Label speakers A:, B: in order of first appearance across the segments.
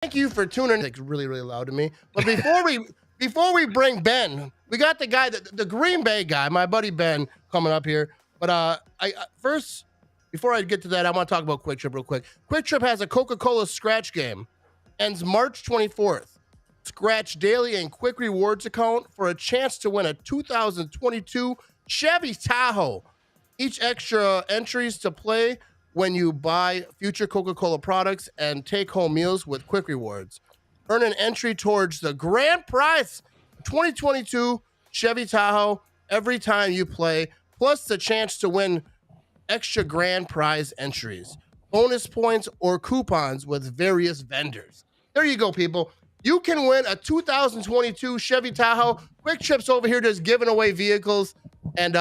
A: Thank you for tuning in. It's really, really loud to me. But before we bring Ben, we got the guy, the Green Bay guy, my buddy Ben, coming up here. But first, before I get to that, I want to talk about Quick Trip real quick. Quick Trip has a Coca-Cola scratch game. Ends March 24th. Scratch daily and quick rewards account for a chance to win a 2022 Chevy Tahoe. Each extra entries to play when you buy future Coca-Cola products and take home meals with quick rewards. Earn an entry towards the grand prize 2022 Chevy Tahoe every time you play, plus the chance to win extra grand prize entries, bonus points, or coupons with various vendors. There you go, people. You can win a 2022 Chevy Tahoe. Quick Trip's over here just giving away vehicles, and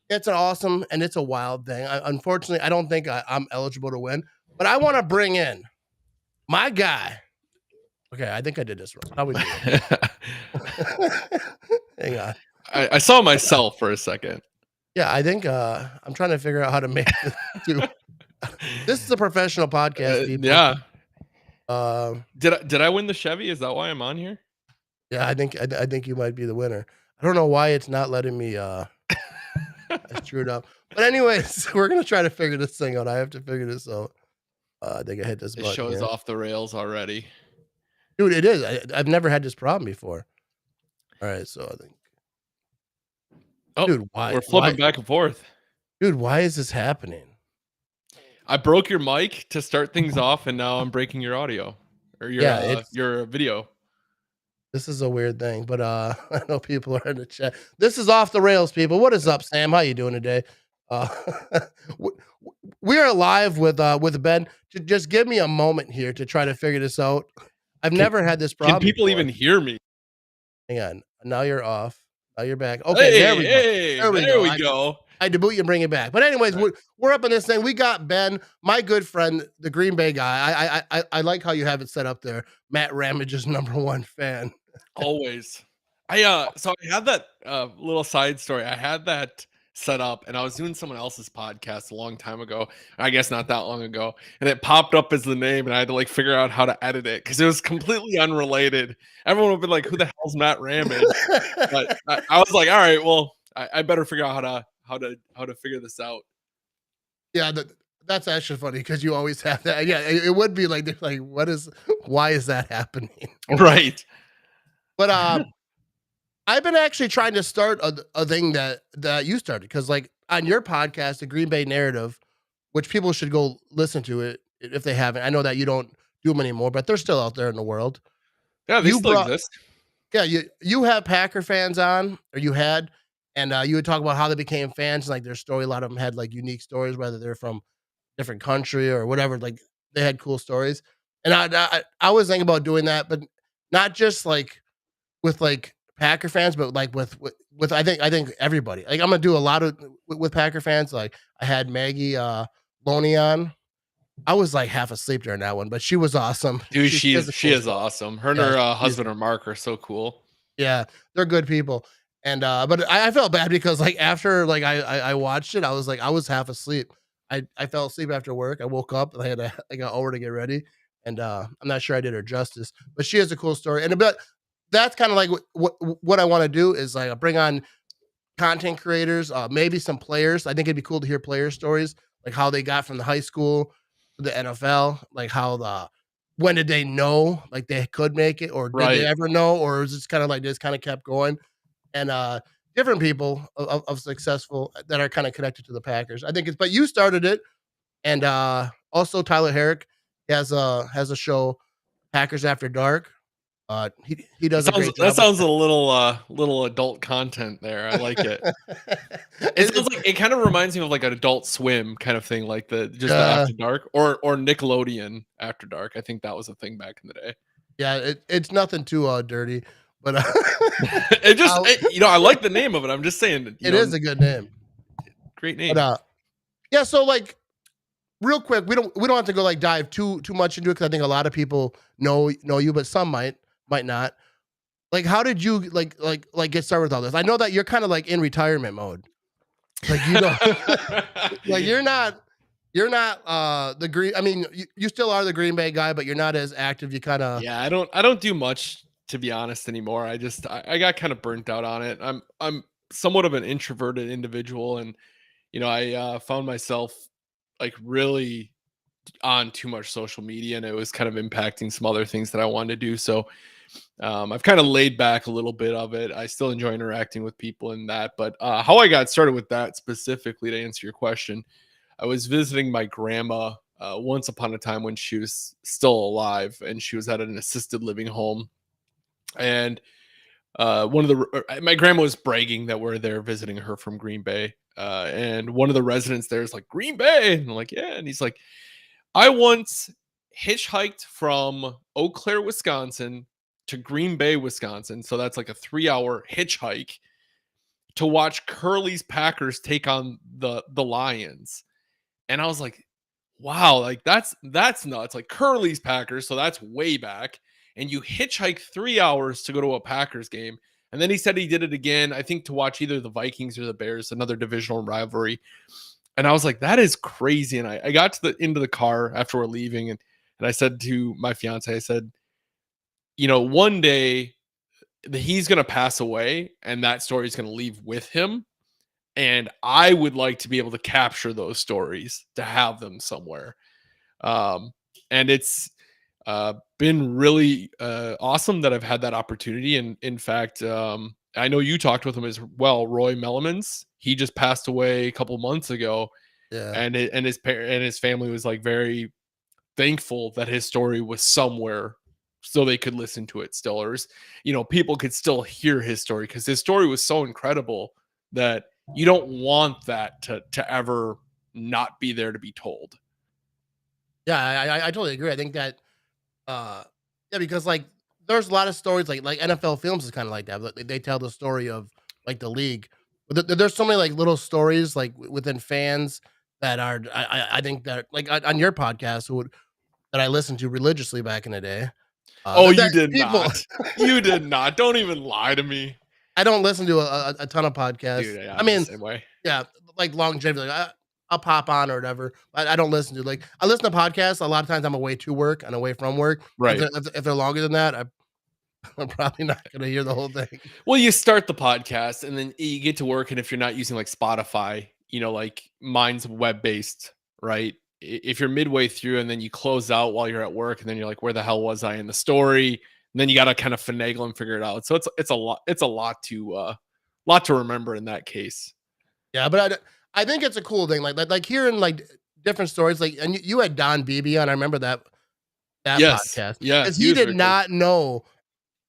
A: it's an awesome and it's a wild thing. Unfortunately, I don't think I'm eligible to win, but I want to bring in my guy. Okay, I think I did this wrong. How we doing? Hang on.
B: I saw myself for a second.
A: Yeah, I think I'm trying to figure out how to make this too. This is a professional podcast, people.
B: Yeah. Did I win the Chevy? Is that why I'm on here?
A: Yeah, I think you might be the winner. I don't know why it's not letting me I screwed up. But anyways, we're gonna try to figure this thing out. I have to figure this out. I think I hit this button.
B: It shows off the rails already.
A: Dude, it is. I've never had this problem before. All right, so I think.
B: Oh, dude, why? We're flipping back and forth.
A: Dude, why is this happening?
B: I broke your mic to start things off, and now I'm breaking your audio or your video.
A: This is a weird thing, but I know people are in the chat. This is Off the Rails, people. What is up, Sam? How you doing today? We are live with Ben. Just give me a moment here to try to figure this out. I've never had this problem.
B: Can people even hear me?
A: Hang on. Now you're off. Now you're back. Okay, there we go.
B: There we go.
A: I had to boot you and bring it back. But anyways, we're up in this thing. We got Ben, my good friend, the Green Bay guy. I like how you have it set up there. Matt Ramage's #1 fan.
B: Always. So I had that little side story. I had that set up, and I was doing someone else's podcast a long time ago. I guess not that long ago, and it popped up as the name, and I had to like figure out how to edit it because it was completely unrelated. Everyone would be like, "Who the hell's Matt Ramage?" But I was like, "All right, well, I better figure out how to figure this out."
A: Yeah, that's actually funny because you always have that. Yeah, it would be like why is that happening?
B: Right.
A: But I've been actually trying to start a thing that you started because like on your podcast, the Green Bay Narrative, which people should go listen to it if they haven't. I know that you don't do them anymore, but they're still out there in the world.
B: Yeah, they still exist.
A: Yeah, you have Packer fans on, or you had, and you would talk about how they became fans and like their story. A lot of them had like unique stories, whether they're from different country or whatever. Like they had cool stories, and I was thinking about doing that, but not just like with like Packer fans, but like with I think everybody. Like I'm gonna do a lot of with Packer fans. Like I had Maggie Loney on. I was like half asleep during that one, but she was awesome.
B: Dude, she is awesome. Her and her husband or Mark are so cool.
A: Yeah, they're good people. And but I felt bad because like after like I watched it, I was half asleep. I fell asleep after work. I woke up and I got over to get ready, and I'm not sure I did her justice. But she has a cool story, and that's kind of like what I want to do is like bring on content creators, maybe some players. I think it'd be cool to hear player stories, like how they got from the high school to the NFL, like how when did they know like they could make it, or did they ever know, or is it kind of like just kind of kept going, and different people of successful that are kind of connected to the Packers. I think but you started it, and also Tyler Herrick has a show, Packers After Dark. He does
B: that sounds a little adult content there. I like it. It sounds like it kind of reminds me of like an Adult Swim kind of thing, like the After Dark or Nickelodeon After Dark. I think that was a thing back in the day.
A: Yeah, it's nothing too dirty, but
B: I like the name of it. I'm just saying
A: it is a good name.
B: Great name.
A: But, yeah, so like real quick, we don't have to go like dive too much into it because I think a lot of people know you, but some might not. Like, how did you like get started with all this? I know that you're kind of like in retirement mode. Like you don't like you're you're not the Green. I mean, you still are the Green Bay guy, but you're not as active. You kind of
B: Yeah, I don't do much, to be honest, anymore. I got kind of burnt out on it. I'm somewhat of an introverted individual, and I found myself like really on too much social media, and it was kind of impacting some other things that I wanted to do. So I've kind of laid back a little bit of it. I still enjoy interacting with people in that, but how I got started with that specifically, to answer your question, I was visiting my grandma once upon a time when she was still alive, and she was at an assisted living home. And one of my grandma was bragging that we're there visiting her from Green Bay. And one of the residents there is like, Green Bay. And I'm like, yeah. And he's like, I once hitchhiked from Eau Claire, Wisconsin to Green Bay, Wisconsin. So that's like a 3-hour hitchhike to watch Curly's Packers take on the Lions. And I was like, wow, like that's nuts. Like Curly's Packers, so that's way back. And you hitchhike 3 hours to go to a Packers game. And then he said he did it again, I think to watch either the Vikings or the Bears, another divisional rivalry. And I was like, that is crazy. And I got to the into the car after we're leaving, and I said to my fiance, I said, one day he's gonna pass away and that story is gonna leave with him. And I would like to be able to capture those stories to have them somewhere. Um, and it's been really awesome that I've had that opportunity. And in fact, I know you talked with him as well, Roy Mellemans. He just passed away a couple months ago,
A: yeah.
B: and his family was like very thankful that his story was somewhere so they could listen to it still, or people could still hear his story, because his story was so incredible that you don't want that to ever not be there to be told.
A: Yeah, I totally agree. I think that yeah, because like there's a lot of stories like NFL films is kind of like that. Like, they tell the story of like the league. But there's so many like little stories like within fans that are I think that like on your podcast that I listened to religiously back in the day.
B: Oh,
A: That
B: you did
A: people
B: not. You did not. Don't even lie to me.
A: I don't listen to a ton of podcasts.
B: Dude, yeah,
A: I
B: I'm the
A: mean,
B: same way.
A: yeah, like longevity. Like I'll pop on or whatever. I don't listen to like I listen to podcasts. A lot of times I'm away to work and away from work.
B: Right.
A: If they're longer than that, I'm probably not gonna hear the whole thing.
B: Well, you start the podcast and then you get to work, and if you're not using like Spotify, like mine's web based, right? If you're midway through and then you close out while you're at work, and then you're like, where the hell was I in the story? And then you got to kind of finagle and figure it out. So it's a lot to remember in that case.
A: Yeah, but I think it's a cool thing. Like hearing like different stories. Like and you had Don Beebe on. I remember that
B: Yes.
A: podcast
B: Yeah.
A: because
B: He
A: he
B: was
A: did
B: very cool.
A: not know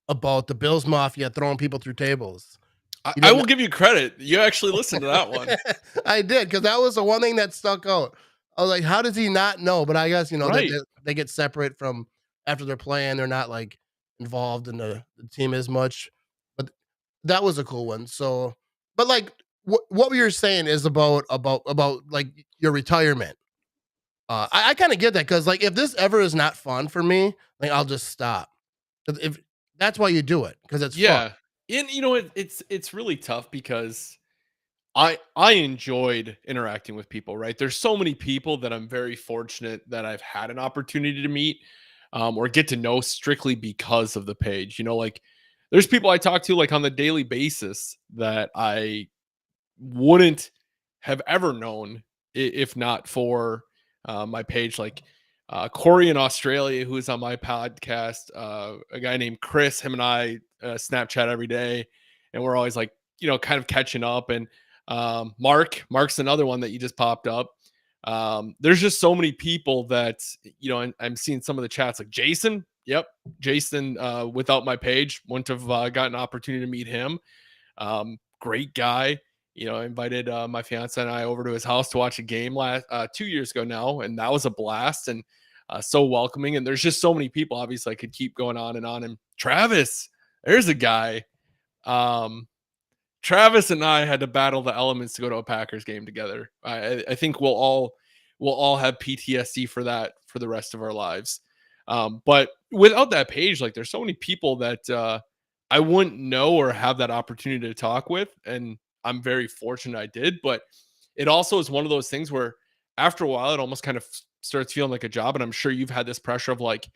A: about the Bills Mafia throwing people through tables. He
B: I
A: didn't
B: will give you credit. You actually listened to that one.
A: I did because that was the one thing that stuck out. I was like, how does he not know? But I guess
B: Right.
A: they get separate from after they're playing. They're not like involved in the team as much. But that was a cool one. So, but like what you're saying is about like your retirement. I kind of get that because like if this ever is not fun for me, like I'll just stop. If that's why you do it because it's fun.
B: Yeah. And it's really tough because I enjoyed interacting with people, right? There's so many people that I'm very fortunate that I've had an opportunity to meet, or get to know strictly because of the page. Like there's people I talk to like on the daily basis that I wouldn't have ever known if not for my page. Like Corey in Australia, who is on my podcast, a guy named Chris, him and I Snapchat every day, and we're always like, kind of catching up. And Mark's another one that you just popped up. There's just so many people that, and I'm seeing some of the chats like Jason. Yep. Jason, without my page, wouldn't have gotten an opportunity to meet him. Great guy. I invited my fiance and I over to his house to watch a game 2 years ago now, and that was a blast and so welcoming. And there's just so many people. Obviously, I could keep going on and on. And Travis, there's a guy. Travis and I had to battle the elements to go to a Packers game together. I think we'll all have PTSD for that for the rest of our lives. But without that page, like there's so many people that I wouldn't know or have that opportunity to talk with, and I'm very fortunate I did. But it also is one of those things where after a while, it almost kind of starts feeling like a job. And I'm sure you've had this pressure of like,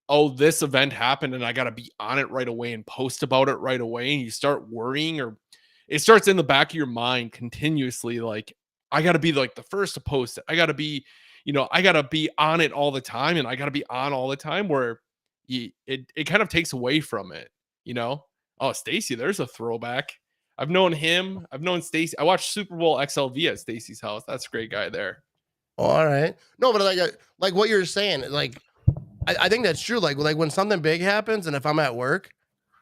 B: oh, this event happened and I got to be on it right away and post about it right away. And you start worrying, or it starts in the back of your mind continuously. Like, I got to be like the first to post it. I got to be, I got to be on it all the time, and I got to be on all the time, where it kind of takes away from it, you know? Oh, Stacy, there's a throwback. I've known him. I've known Stacy. I watched Super Bowl XLV at Stacy's house. That's a great guy there.
A: All right. No, but like what you're saying, like I think that's true. Like when something big happens, and if I'm at work,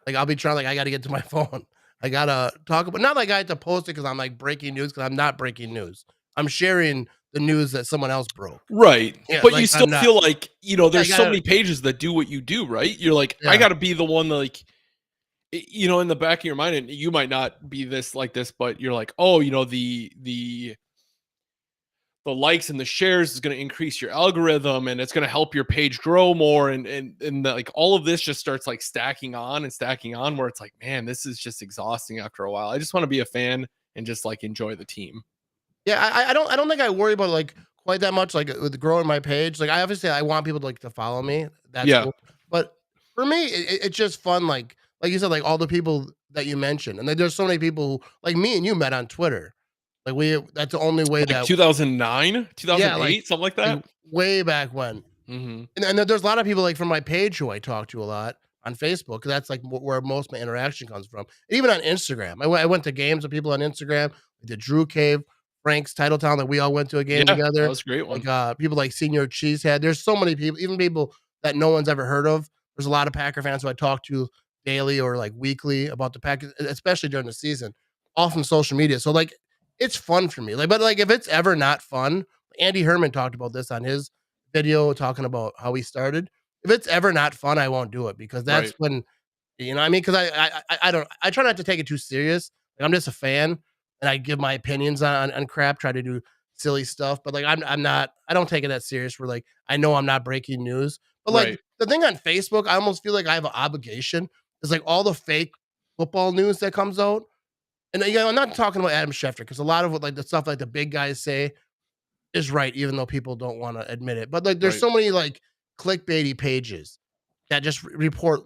A: like I'll be trying, like I got to get to my phone. I gotta talk about, not like I have to post it because I'm like breaking news, because I'm not breaking news. I'm sharing the news that someone else broke.
B: Right.
A: Yeah,
B: But
A: like
B: you still feel like, there's so
A: gotta-
B: many pages that do what you do, right? You're like, I
A: Yeah.
B: got to be the one that, like, in the back of your mind, and you might not be this like this, but you're like, oh, the likes and the shares is going to increase your algorithm, and it's going to help your page grow more, and like all of this just starts like stacking on and stacking on, where it's like, man, this is just exhausting after a while. I just want to be a fan and just like enjoy the team.
A: Yeah, I don't think I worry about like quite that much, like with growing my page. Like I obviously I want people to like to follow me. That's
B: Yeah.
A: cool. But for me, it's just fun. Like you said, like all the people that you mentioned, and then there's so many people who, like me and you, met on Twitter. Like that's the only way
B: Like
A: that
B: 2009, 2008,
A: yeah, like
B: something like that.
A: way back when.
B: Mm-hmm.
A: And then there's a lot of people like from my page who I talk to a lot on Facebook. That's like where most of my interaction comes from. And even on Instagram, I went to games with people on Instagram. We did Drew Cave, Frank's Titletown, that we all went to a game
B: Yeah,
A: together.
B: that was a great one.
A: Like people like Senior Cheesehead. There's so many people, even people that no one's ever heard of. There's a lot of Packer fans who I talk to daily or like weekly about the Packers, especially during the season, all from social media. So like it's fun for me. Like, but like if it's ever not fun, Andy Herman talked about this on his video talking about how he started. If it's ever not fun, I won't do it, because that's
B: Right.
A: when, you know what I mean? Because I try not to take it too serious. Like, I'm just a fan, and I give my opinions on crap, try to do silly stuff. But like I don't take it that serious. Where like I know I'm not breaking news. But like
B: Right.
A: the thing on Facebook, I almost feel like I have an obligation. It's like all the fake football news that comes out. And I'm not talking about Adam Schefter, because a lot of what like the stuff like the big guys say is right, even though people don't want to admit it. But like there's
B: Right.
A: so many like clickbaity pages that just report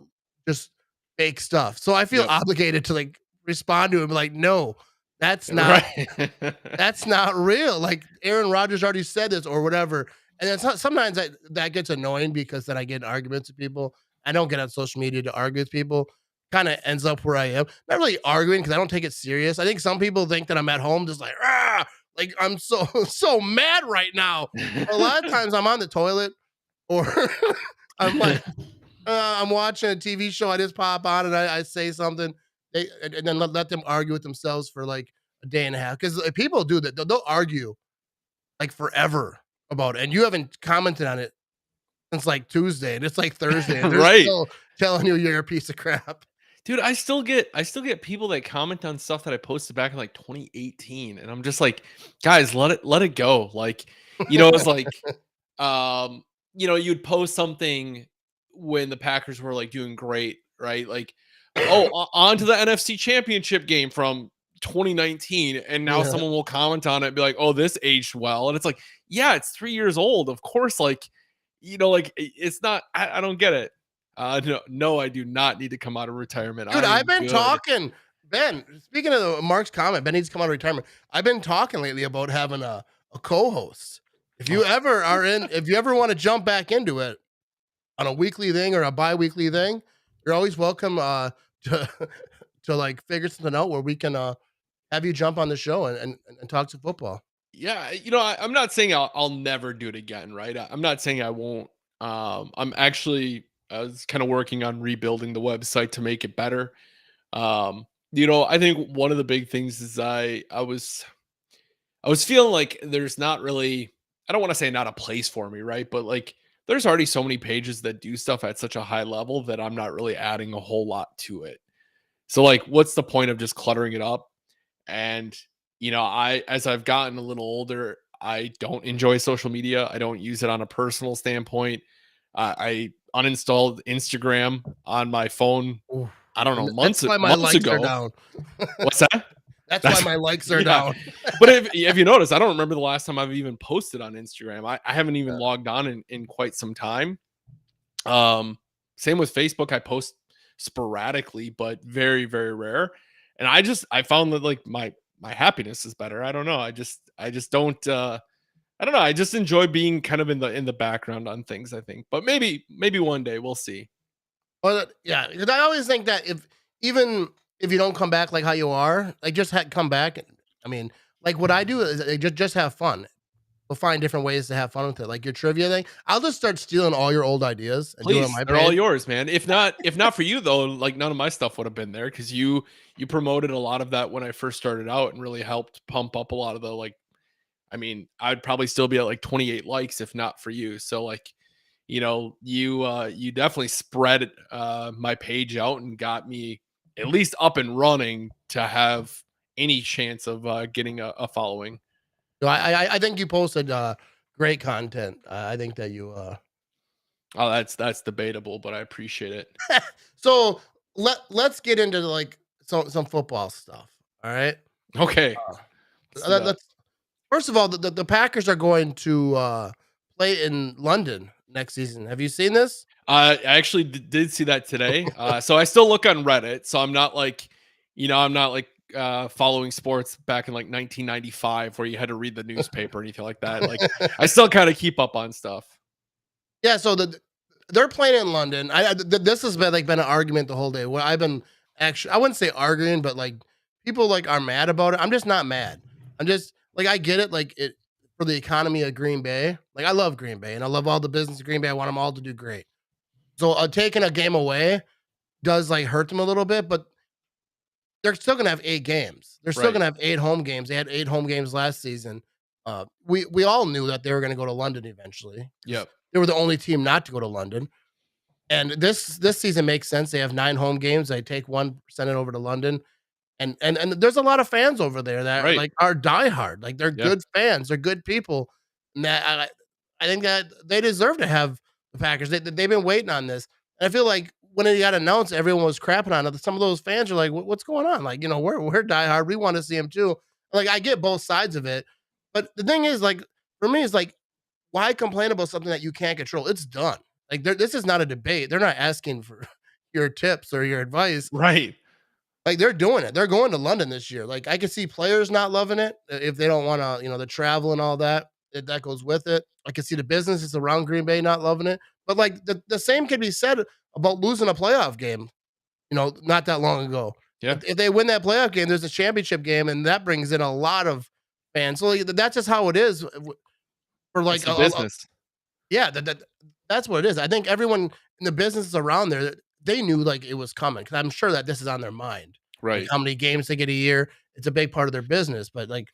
A: just fake stuff. So I feel
B: Yep.
A: obligated to like respond to him like, no, that's not
B: Right.
A: that's not real. Like Aaron Rodgers already said this or whatever. And then sometimes that gets annoying, because then I get in arguments with people. I don't get on social media to argue with people. Kind of ends up where I am. Not really arguing, because I don't take it serious. I think some people think that I'm at home just like, like I'm so mad right now. But a lot of times I'm on the toilet, or I'm like I'm watching a TV show. I just pop on and I say something, and then let them argue with themselves for like a day and a half. Because people do that. They'll argue like forever about it, and you haven't commented on it since like Tuesday, and it's like Thursday, and they're
B: Right.
A: still telling you you're a piece of crap.
B: Dude, I still get people that comment on stuff that I posted back in like 2018, and I'm just like, guys, let it go. Like, it's like, you'd post something when the Packers were like doing great, right? Like, on to the NFC Championship game from 2019, and now
A: Yeah.
B: someone will comment on it and be like, oh, this aged well, and it's like, yeah, it's 3 years old, of course. Like, like it's not. I don't get it. No, I do not need to come out of retirement.
A: Dude,
B: I
A: I've
B: am
A: been
B: good.
A: talking, Ben. Speaking of Mark's comment, Ben needs to come out of retirement. I've been talking lately about having a co-host. If you ever are in, if you ever want to jump back into it on a weekly thing or a bi-weekly thing, you're always welcome to to like figure something out where we can have you jump on the show and talk to football.
B: Yeah, I'm not saying I'll never do it again, right? I'm not saying I won't. I was kind of working on rebuilding the website to make it better. I think one of the big things is I was feeling like there's not really, I don't want to say not a place for me, right? But like there's already so many pages that do stuff at such a high level that I'm not really adding a whole lot to it. So like, what's the point of just cluttering it up? And as I've gotten a little older, I don't enjoy social media. I don't use it on a personal standpoint. I uninstalled Instagram on my phone.
A: Ooh.
B: I don't know,
A: That's why my
B: months
A: likes are
B: ago.
A: down.
B: What's that?
A: That's why my likes are down.
B: But if you notice, I don't remember the last time I've even posted on Instagram. I haven't even logged on in quite some time. Same with Facebook. I post sporadically, but very, very rare. And I found that like my happiness is better. I don't know. I just don't I don't know. I just enjoy being kind of in the background on things, I think. But maybe one day we'll see.
A: Well, yeah, 'cause I always think that even if you don't come back like how you are, like just come back. I mean, like what I do is just have fun. We'll find different ways to have fun with it. Like your trivia thing, I'll just start stealing all your old ideas and do it on
B: Please,
A: my
B: they're all
A: page.
B: yours, man. If not for you though, like none of my stuff would have been there because you promoted a lot of that when I first started out and really helped pump up a lot of the like. I mean, I'd probably still be at like 28 likes if not for you. So like, you definitely spread my page out and got me at least up and running to have any chance of getting a following.
A: No, I think you posted great content. I think that you.
B: Oh, that's debatable, but I appreciate it.
A: So let's get into like some football stuff. All right.
B: Okay.
A: Let's first of all, the Packers are going to play in London next season. Have you seen this?
B: I actually did see that today. So I still look on Reddit. So I'm not like, I'm not like following sports back in like 1995 where you had to read the newspaper or anything like that. Like I still kind of keep up on stuff.
A: Yeah. So they're playing in London. This has been an argument the whole day. Well, I've been actually I wouldn't say arguing, but like people like are mad about it. I'm just not mad. I'm just like I get it. Like it for the economy of Green Bay. Like I love Green Bay and I love all the business of Green Bay. I want them all to do great. So taking a game away does like hurt them a little bit, but they're still gonna have 8 games. They're still
B: Right.
A: gonna have 8 home games. They had 8 home games last season. We all knew that they were gonna go to London eventually.
B: Yep.
A: They were the only team not to go to London. And this season makes sense. They have 9 home games. They take one, send it over to London. And there's a lot of fans over there that
B: Right.
A: like are diehard. Like they're
B: Yeah.
A: good fans. They're good people. And that I think that they deserve to have the Packers. They've been waiting on this. And I feel like when it got announced, everyone was crapping on it. Some of those fans are like, "What's going on?" Like, we're diehard. We want to see him too. Like, I get both sides of it, but the thing is, like, for me, it's like, why complain about something that you can't control? It's done. Like, this is not a debate. They're not asking for your tips or your advice.
B: Right.
A: Like they're doing it. They're going to London this year. Like I can see players not loving it if they don't want to, the travel and all that that goes with it. I can see the businesses around Green Bay not loving it. But like the same can be said about losing a playoff game, not that long ago.
B: Yeah.
A: If they win that playoff game, there's a championship game, and that brings in a lot of fans. So like, that's just how it is for like
B: It's the business.
A: yeah, that's what it is. I think everyone in the businesses around there, they knew like it was coming because I'm sure that this is on their mind. Like
B: Right.
A: how many games they get a year. It's a big part of their business. But like,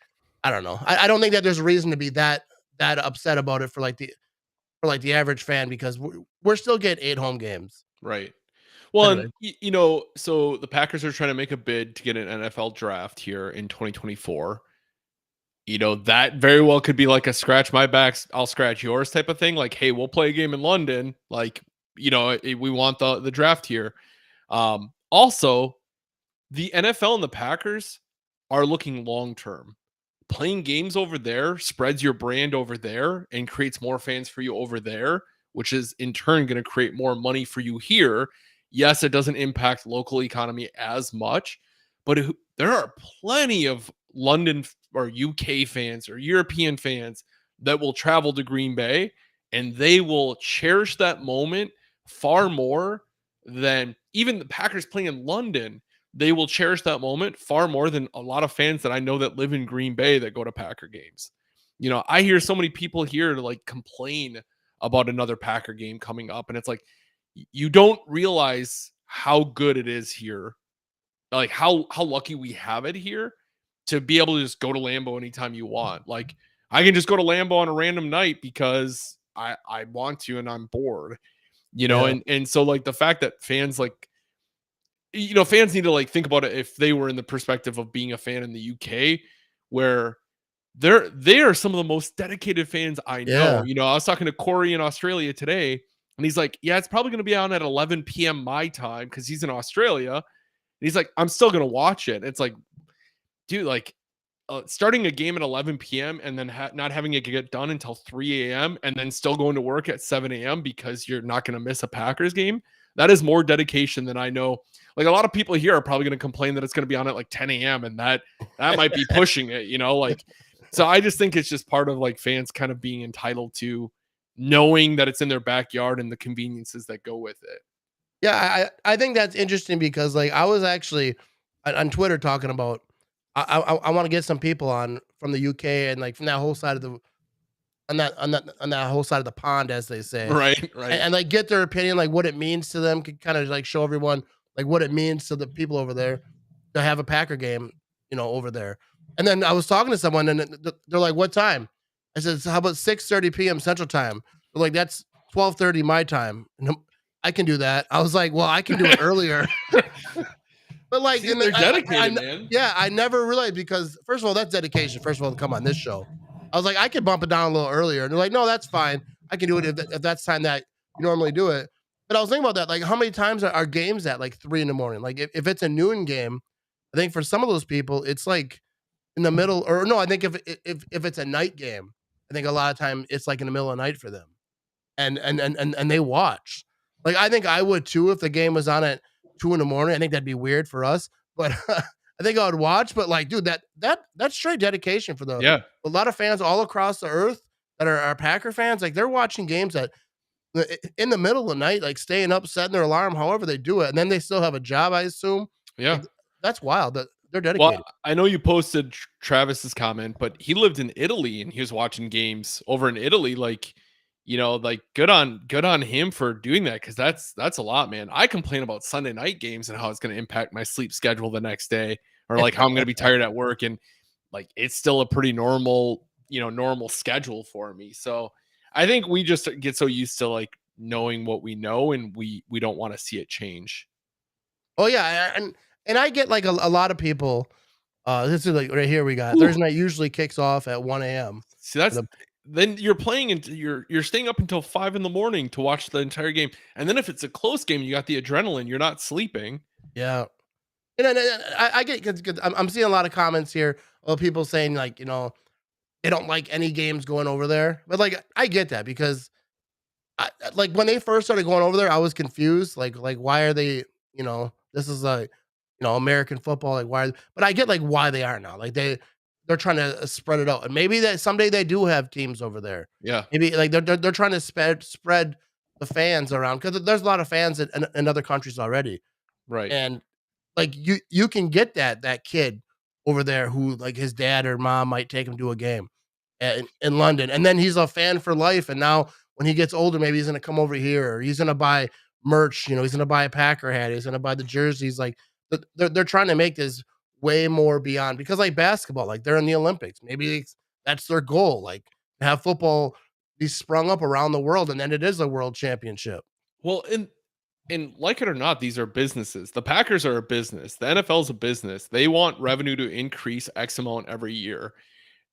A: I don't know. I don't think that there's a reason to be that upset about it for the average fan because we're still getting 8 home games.
B: Right. Well,
A: Anyway.
B: and so the Packers are trying to make a bid to get an NFL draft here in 2024. That very well could be like a scratch my back, I'll scratch yours type of thing. Like, hey, we'll play a game in London. Like, we want the draft here. Also, the NFL and the Packers are looking long term. Playing games over there spreads your brand over there and creates more fans for you over there, which is in turn going to create more money for you here. Yes, it doesn't impact local economy as much, but there are plenty of London or UK fans or European fans that will travel to Green Bay and they will cherish that moment far more than even the Packers playing in London. They will cherish that moment far more than a lot of fans that I know that live in Green Bay that go to Packer games. I hear so many people here to like complain about another Packer game coming up. And it's like, you don't realize how good it is here. Like how lucky we have it here to be able to just go to Lambeau anytime you want. Like I can just go to Lambeau on a random night because I want to, and I'm bored,
A: Yeah.
B: and so like the fact that fans like, fans need to like think about it if they were in the perspective of being a fan in the UK, where they are some of the most dedicated fans I know.
A: Yeah.
B: I was talking to Corey in Australia today, and he's like, "Yeah, it's probably going to be on at 11 p.m. my time because he's in Australia." And he's like, "I'm still going to watch it." It's like dude, like starting a game at 11 p.m. and then not having it get done until 3 a.m. and then still going to work at 7 a.m. because you're not going to miss a Packers game. That is more dedication than I know. Like a lot of people here are probably going to complain that it's going to be on at like 10 a.m. and that might be pushing it, like, so I just think it's just part of like fans kind of being entitled to knowing that it's in their backyard and the conveniences that go with it.
A: Yeah, I think that's interesting because like I was actually on Twitter talking about I want to get some people on from the UK and like from that whole side of the on that whole side of the pond, as they say,
B: Right,
A: and,
B: right.
A: and like get their opinion, like what it means to them, could kind of like show everyone like what it means to the people over there to have a Packer game, over there. And then I was talking to someone, and they're like, "What time?" I said, "How about 6:30 p.m. Central Time?" They're like, "That's 12:30 my time." And I can do that. I was like, "Well, I can do it earlier." But like,
B: See, they're dedicated,
A: I
B: man.
A: yeah, I never realized because first of all, that's dedication. First of all, to come on this show, I was like, I could bump it down a little earlier, and they're like, no, that's fine. I can do it if that's time that you normally do it. But I was thinking about that, like, how many times are games at like 3 in the morning? Like, if it's a noon game, I think for some of those people, it's like in the middle, or no, I think if it's a night game, I think a lot of time it's like in the middle of the night for them, and they watch. Like I think I would too if the game was on at 2 in the morning. I think that'd be weird for us, but I think I would watch. But like, dude, that's straight dedication for
B: Yeah.
A: a lot of fans all across the earth that are Packer fans. Like they're watching games at in the middle of the night, like staying up, setting their alarm, however they do it, and then they still have a job, I assume.
B: Yeah.
A: Like that's wild. That they're
B: Well,
A: dedicated.
B: I know you posted Travis's comment, but he lived in Italy and he was watching games over in Italy. Like, like good on him for doing that because that's a lot, man. I complain about Sunday night games and how it's going to impact my sleep schedule the next day, or like how I'm going to be tired at work, and like it's still a pretty normal schedule for me. So I think we just get so used to like knowing what we know, and we don't want to see it change.
A: Oh yeah, and I get like a lot of people. This is like right here we got
B: Whew.
A: Thursday night usually kicks off at 1 a.m.
B: See, that's
A: The
B: then you're playing into you're staying up until 5 in the morning to watch the entire game. And then if it's a close game, you got the adrenaline, you're not sleeping.
A: Yeah, and I get because I'm seeing a lot of comments here of people saying like they don't like any games going over there, but like I get that because like when they first started going over there, I was confused. Like why are they? This is like American football. Like why? But I get like why they are now. Like they're trying to spread it out, and maybe that someday they do have teams over there.
B: Yeah,
A: Maybe like they're trying to spread the fans around because there's a lot of fans in other countries already,
B: right.
A: and like you can get that kid over there who like his dad or mom might take him to a game in London, and then he's a fan for life. And now when he gets older, maybe he's gonna come over here, or he's gonna buy merch. He's gonna buy a Packer hat. He's gonna buy the jerseys. Like they're trying to make this way more beyond because like basketball, like they're in the Olympics. Maybe that's their goal. Like have football be sprung up around the world, and then it is a world championship.
B: Well, and like it or not, these are businesses. The Packers are a business. The NFL is a business. They want revenue to increase X amount every year.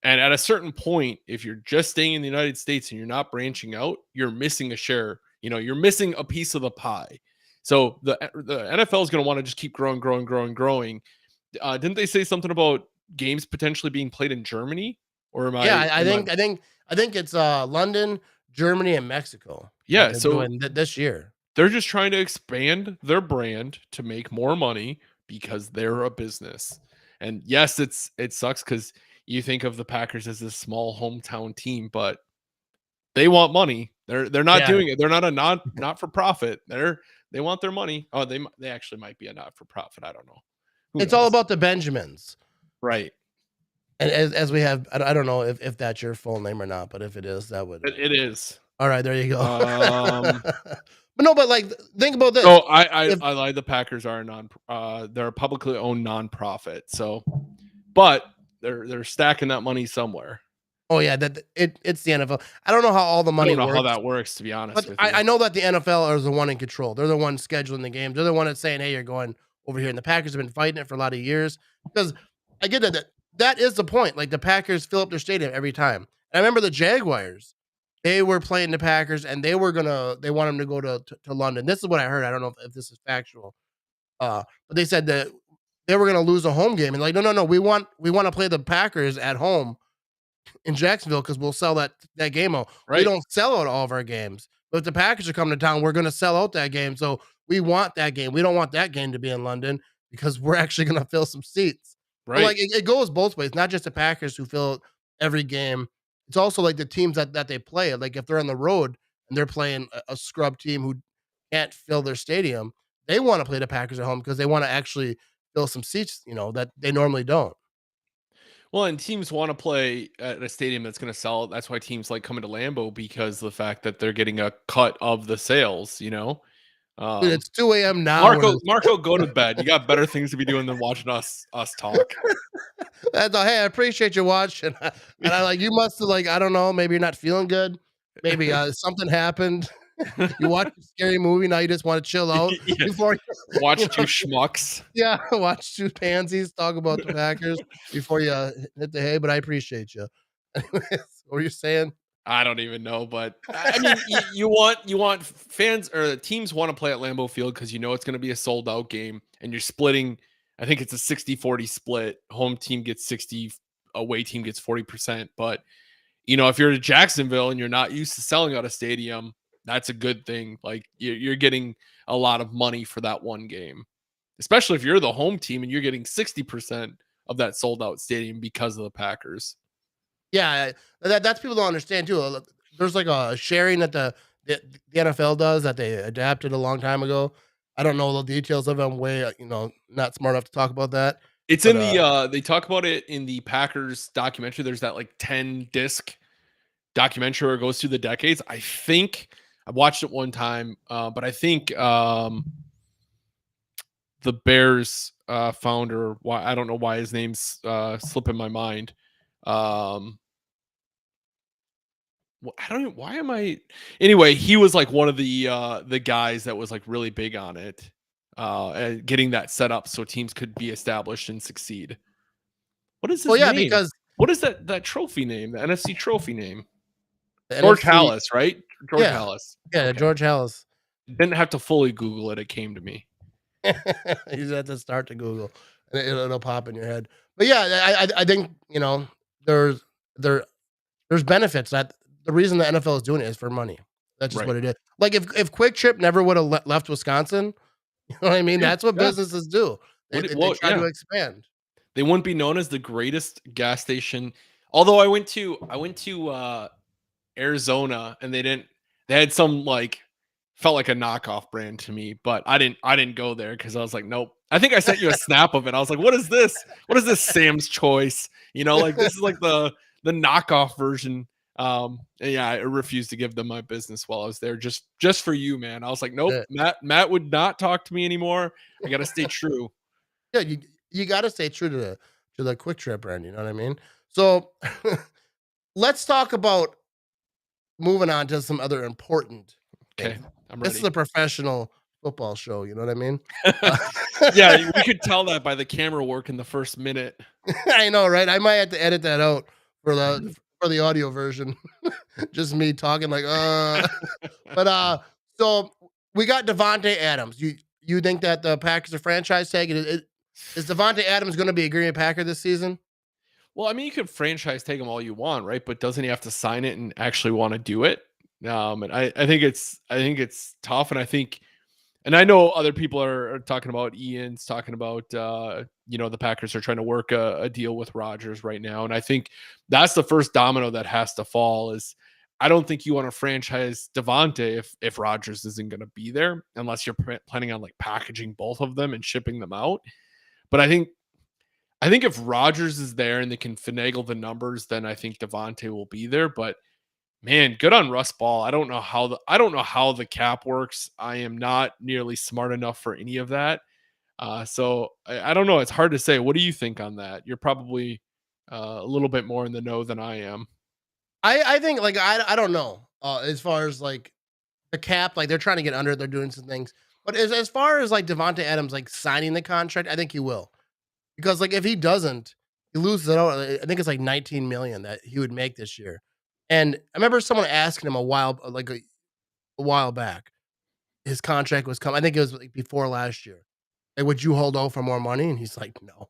B: And at a certain point, if you're just staying in the United States and you're not branching out, you're missing a share. You're missing a piece of the pie. So the NFL is going to want to just keep growing, growing, growing, growing. Didn't they say something about games potentially being played in Germany? Or am
A: Yeah,
B: I?
A: I think it's London, Germany, and Mexico that
B: Yeah.
A: they're
B: So
A: doing this year.
B: they're just trying to expand their brand to make more money because they're a business. And yes, it sucks because you think of the Packers as this small hometown team, but they want money. They're not
A: Yeah,
B: doing it. They're not a not for profit. They want their money. Oh, they actually might be a not for profit. I don't know. Who
A: it's all
B: knows?
A: about the Benjamins.
B: Right.
A: And as we have, I don't know if that's your full name or not, but if it is, that would.
B: It is.
A: All right, there you go.
B: Um.
A: But no, but like think about this.
B: So I
A: If
B: I lied. The Packers are a they're a publicly owned nonprofit. So, but they're stacking that money somewhere.
A: oh yeah, it's the NFL. I don't know how all the
B: I
A: money
B: don't know how
A: works,
B: that works, to be honest
A: but
B: with
A: I
B: you.
A: know that the NFL is the one in control. They're the one scheduling the games. They're the one that's saying, "Hey, you're going over here." And the Packers have been fighting it for a lot of years because I get that is the point. Like the Packers fill up their stadium every time. And I remember the Jaguars. They were playing the Packers, and they want them to go to London. This is what I heard. I don't know if this is factual, but they said that they were going to lose a home game, and like, no, we want to play the Packers at home in Jacksonville because we'll sell that game out. We
B: Right.
A: don't sell out all of our games, but if the Packers are coming to town, we're going to sell out that game. So we want that game. We don't want that game to be in London because we're actually going to fill some seats. But
B: Right.
A: like it goes both ways, not just the Packers who fill every game. It's also like the teams that they play. Like if they're on the road and they're playing a scrub team who can't fill their stadium, they want to play the Packers at home because they want to actually fill some seats, that they normally don't.
B: Well, and teams want to play at a stadium that's going to sell. That's why teams like coming to Lambeau because of the fact that they're getting a cut of the sales.
A: Dude,
B: Um,
A: it's 2 a.m. now.
B: Marco, go to bed. You got better things to be doing than watching us talk.
A: That's all. Hey, I appreciate you watching. And I like you must have like I don't know. Maybe you're not feeling good. Maybe something happened. You watched a scary movie. Now you just want to chill out
B: Yeah.
A: before
B: Watch
A: you
B: two
A: know,
B: schmucks.
A: yeah, watch two pansies talk about the Packers before you hit the hay. But I appreciate you. Anyways, what were you saying?
B: I don't even know, but I mean, you want fans or teams want to play at Lambeau Field because it's going to be a sold out game, and you're splitting. I think it's a 60-40 split. Home team gets 60, away team gets 40%. But if you're to Jacksonville and you're not used to selling out a stadium, that's a good thing. Like you're getting a lot of money for that one game, especially if you're the home team and you're getting 60% of that sold out stadium because of the Packers.
A: Yeah, that's people don't understand too. There's like a sharing that the NFL does that they adapted a long time ago. I don't know the details of it. I'm way not smart enough to talk about that.
B: It's
A: But
B: in the they talk about it in the Packers documentary. There's that like 10 disc documentary where it goes through the decades. I think I watched it one time, but I think the Bears founder, why I don't know why his name's slipping my mind. I don't even, why am I anyway, he was like one of the guys that was like really big on it. And getting that set up so teams could be established and succeed. What is
A: well,
B: his
A: yeah,
B: name?
A: because
B: What is that trophy name? The NFC trophy name?
A: the
B: George
A: NFC,
B: Hallis, right? George
A: yeah,
B: Hallis.
A: yeah,
B: Okay.
A: George Hallis.
B: Didn't have to fully Google it. It came to me.
A: You just have to start to Google, and it'll pop in your head. But yeah, I think there's there there's benefits that the reason the NFL is doing it is for money. That's just
B: Right.
A: what it is. Like if Quick Trip never would have left Wisconsin, you know what I mean?
B: Yeah.
A: That's what
B: Yeah.
A: businesses do. They
B: Well,
A: try
B: yeah.
A: to expand.
B: They wouldn't be known as the greatest gas station. Although I went to Arizona and they had some like felt like a knockoff brand to me, but I didn't go there because I was like, nope. I think I sent you a snap of it. I was like, what is this? What is this Sam's Choice? Like this is like the knockoff version. And yeah, I refused to give them my business while I was there just for you, man. I was like, nope,
A: Yeah,
B: Matt would not talk to me anymore. I gotta stay true.
A: yeah, you got to stay true to the Quick Trip brand. You know what I mean? So let's talk about moving on to some other important
B: Okay,
A: things.
B: I'm
A: This is
B: ready.
A: a professional football show. You know what I mean? Uh,
B: Yeah, we could tell that by the camera work in the first minute.
A: I know, right? I might have to edit that out for the audio version. Just me talking like, but so we got Devonte Adams. You think that the Packers are franchise tag? Is Devonte Adams going to be a Green Bay Packer this season?
B: Well, I mean, you could franchise take him all you want, right? But doesn't he have to sign it and actually want to do it? And I think it's tough, and I know other people are talking about Ian's talking about the Packers are trying to work a deal with Rodgers right now, and I think that's the first domino that has to fall. Is I don't think you want to franchise Devontae if Rodgers isn't going to be there unless you're planning on like packaging both of them and shipping them out. But I think if Rodgers is there and they can finagle the numbers, then I think Devontae will be there. But man, good on Russ Ball. I don't know how the cap works. I am not nearly smart enough for any of that. So I don't know. It's hard to say. What do you think on that? You're probably a little bit more in the know than I am.
A: I think like I don't know as far as like the cap, like they're trying to get under it. They're doing some things, but as far as like Devonte Adams like signing the contract, I think he will because like if he doesn't, he loses it all. I think it's like 19 million that he would make this year. And I remember someone asking him a while back, his contract was coming. I think it was like before last year. Hey, would you hold out for more money? And he's like, no.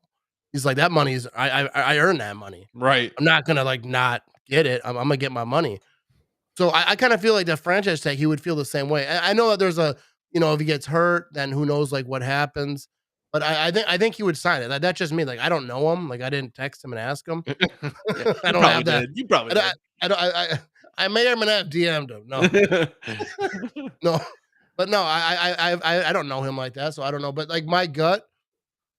A: He's like, that money's I earned that money.
B: Right.
A: I'm not gonna like not get it. I'm gonna get my money. So I kind of feel like the franchise tag, he would feel the same way. I know that there's a, if he gets hurt, then who knows like what happens. But I think he would sign it. That's just me. Like I don't know him. Like I didn't text him and ask him.
B: Yeah,
A: I
B: you
A: don't
B: probably
A: have that.
B: did. You probably
A: I don't.
B: did.
A: I don't. I may or may not have DM'd him. No, no. But no, I don't know him like that, so I don't know. But like my gut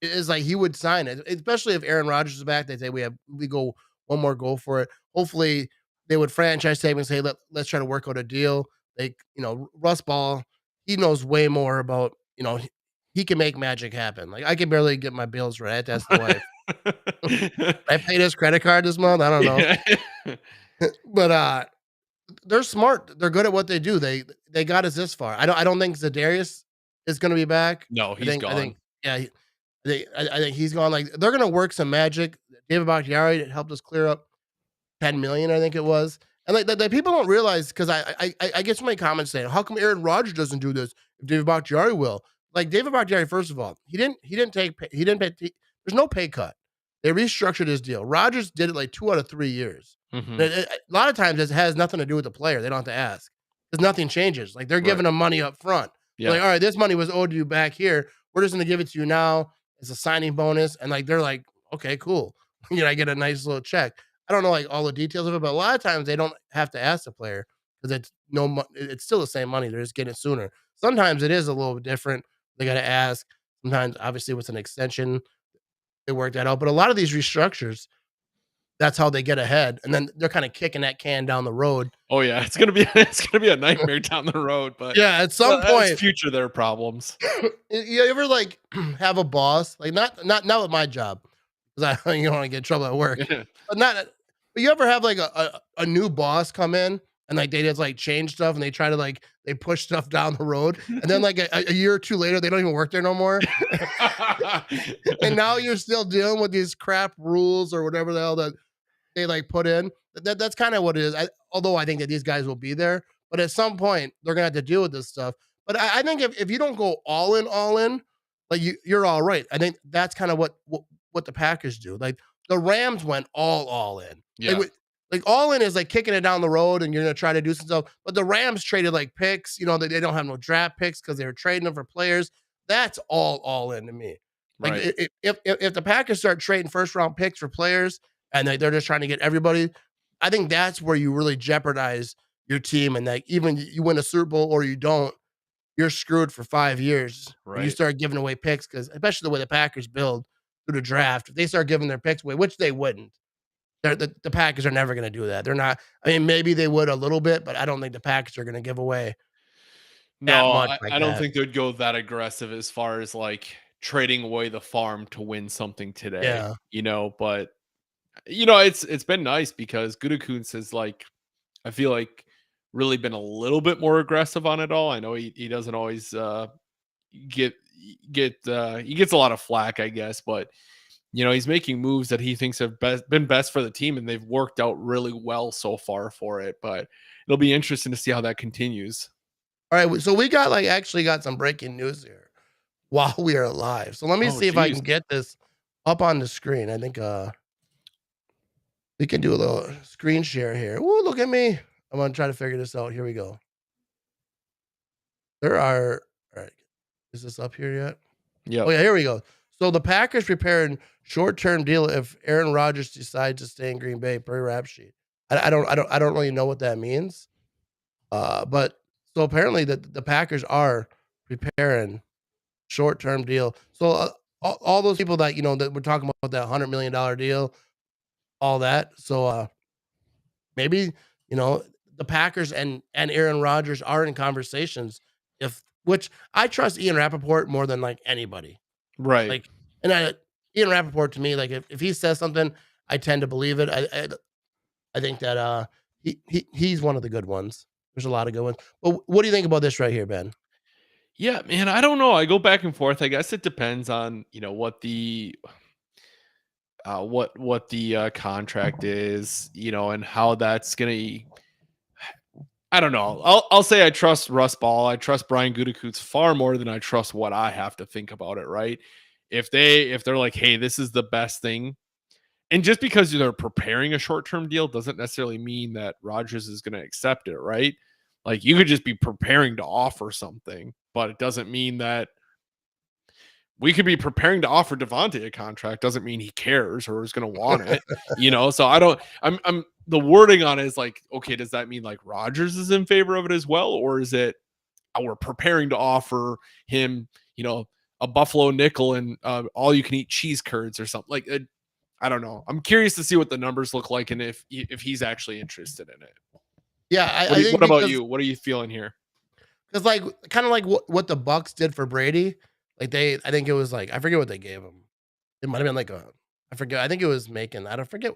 A: is like he would sign it, especially if Aaron Rodgers is back. They say we go one more goal for it. Hopefully, they would franchise tag and say let's try to work out a deal. Like Russ Ball, he knows way more about he can make magic happen. Like I can barely get my bills right. I have to ask the wife. I paid his credit card this month. I don't know,
B: Yeah.
A: but they're smart. They're good at what they do. They got us this far. I don't think Zadarius is going to be back.
B: No,
A: I
B: he's
A: think I
B: gone.
A: think yeah. I think he's gone. Like they're gonna work some magic. David Bakhtiari helped us clear up 10 million, I think it was. And like the people don't realize because I get so many comments saying, how come Aaron Rodgers doesn't do this if David Bakhtiari will? Like David Bakhtiari, first of all, he didn't pay, there's no pay cut. They restructured his deal. Rodgers did it like 2 out of 3 years.
B: Mhm.
A: A lot of times it has nothing to do with the player. They don't have to ask because nothing changes. Like they're
B: Right.
A: giving him money up front. They're
B: Yeah.
A: like, all right, this money was owed to you back here. We're just gonna give it to you now. It's a signing bonus. And like they're like, okay, cool. I get a nice little check. I don't know like all the details of it, but a lot of times they don't have to ask the player because it's still the same money. They're just getting it sooner. Sometimes it is a little bit different. They got to ask. Sometimes, obviously, with an extension, they work that out. But a lot of these restructures, that's how they get ahead, and then they're kind of kicking that can down the road.
B: Oh yeah, it's gonna be it's gonna be a nightmare down the road, but
A: Yeah, at some
B: that's
A: point,
B: future their problems.
A: you ever like have a boss like not with my job because I you don't want to get in trouble at work, but not. But you ever have like a new boss come in and like they just like change stuff and they try to like they push stuff down the road and then like a year or two later they don't even work there no more and now you're still dealing with these crap rules or whatever the hell that they like put in. That's kind of what it is. Although I think that these guys will be there, but at some point they're gonna have to deal with this stuff. But I think if you don't go all in, like you're all right. I think that's kind of what the Packers do. Like the Rams went all in.
B: Yeah.
A: Like all in is like kicking it down the road and you're gonna try to do some stuff. But the Rams traded like picks. They don't have no draft picks because they were trading them for players. That's all in to me. Like
B: Right.
A: if the Packers start trading first round picks for players and they're just trying to get everybody, I think that's where you really jeopardize your team. And like even you win a Super Bowl or you don't, you're screwed for 5 years. When you
B: Right.
A: start giving away picks because especially the way the Packers build through the draft, if they start giving their picks away, which they wouldn't. The Packers are never going to do that. They're not. I mean, maybe they would a little bit, but I don't think the Packers are going to give away that
B: No,
A: much
B: I,
A: like
B: I don't
A: that.
B: think they'd go that aggressive as far as like trading away the farm to win something today,
A: Yeah,
B: but it's been nice because Gutekunst has like I feel like really been a little bit more aggressive on it all. I know he doesn't always get he gets a lot of flack, I guess, but he's making moves that he thinks have been best for the team and they've worked out really well so far for it, but it'll be interesting to see how that continues.
A: all right. So we got like actually got some breaking news here while we are live. So let me
B: Oh
A: see if I
B: geez.
A: can get this up on the screen. I think we can do a little screen share here. Ooh, look at me. I'm gonna try to figure this out. Here we go. There are all right. Is this up here yet? Oh
B: Yep.
A: yeah, here we go. So the Packers preparing short-term deal if Aaron Rodgers decides to stay in Green Bay per rap sheet. I don't really know what that means. But so apparently the Packers are preparing short-term deal. So all those people that that we're talking about that $100 million deal, all that. So maybe the Packers and Aaron Rodgers are in conversations. If which I trust Ian Rappaport more than like anybody.
B: Right.
A: Like, and Ian Rappaport to me, like if he says something, I tend to believe it. I think that he's one of the good ones. There's a lot of good ones. But what do you think about this right here, Ben?
B: Yeah, man, I don't know. I go back and forth. I guess it depends on, what the contract is, and how that's going to I don't know. I'll say I trust Russ Ball. I trust Brian Gutekunst far more than I trust what I have to think about it, right? If they're like, hey, this is the best thing. And just because they're preparing a short-term deal doesn't necessarily mean that Rodgers is going to accept it, right? Like you could just be preparing to offer something, but it doesn't mean that we could be preparing to offer Devonte a contract. Doesn't mean he cares or is going to want it, So I'm the wording on it is like, okay, does that mean like Rodgers is in favor of it as well, or is it we're preparing to offer him, a buffalo nickel and all you can eat cheese curds or something like? I don't know. I'm curious to see what the numbers look like and if he's actually interested in it.
A: Yeah, I think
B: what about you? What are you feeling here?
A: Because like kind of like what the Bucks did for Brady. Like I think it was like I forget what they gave him. It might have been like I forget. I think it was making. I don't forget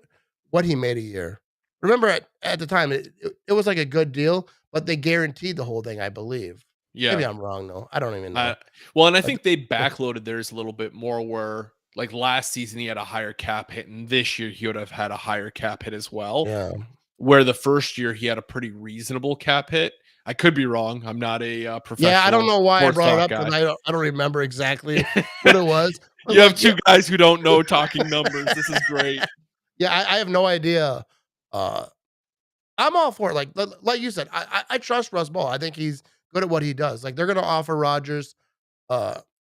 A: what he made a year. Remember at the time it was like a good deal, but they guaranteed the whole thing. I believe.
B: Yeah.
A: Maybe I'm wrong though. I don't even know.
B: Well, and I think they backloaded theirs a little bit more. Where like last season he had a higher cap hit, and this year he would have had a higher cap hit as well.
A: Yeah.
B: Where the first year he had a pretty reasonable cap hit. I could be wrong. I'm not a professional.
A: Yeah, I don't know why I brought it up because I don't remember exactly what it was.
B: You have two guys who don't know talking numbers. This is great.
A: Yeah, I have no idea. I'm all for it. Like you said, I trust Russ Ball. I think he's good at what he does. Like they're gonna offer Rodgers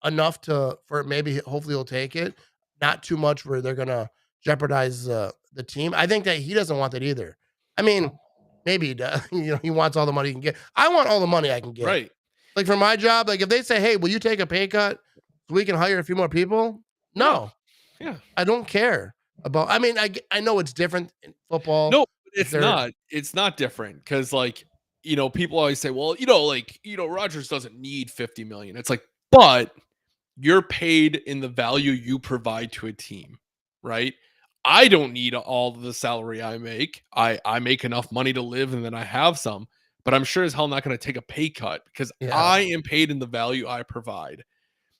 A: enough for maybe hopefully he'll take it. Not too much where they're gonna jeopardize the team. I think that he doesn't want that either. I mean, maybe he does. He wants all the money he can get. I want all the money I can get.
B: Right.
A: Like for my job, like if they say, "Hey, will you take a pay cut so we can hire a few more people?" No.
B: Yeah.
A: I don't care about. I mean, I know it's different in football.
B: No, it's not. It's not different because like people always say, well, Rodgers doesn't need 50 million. It's like, but you're paid in the value you provide to a team, right? I don't need all the salary I make. I make enough money to live and then I have some, but I'm sure as hell not going to take a pay cut because I am paid in the value I provide.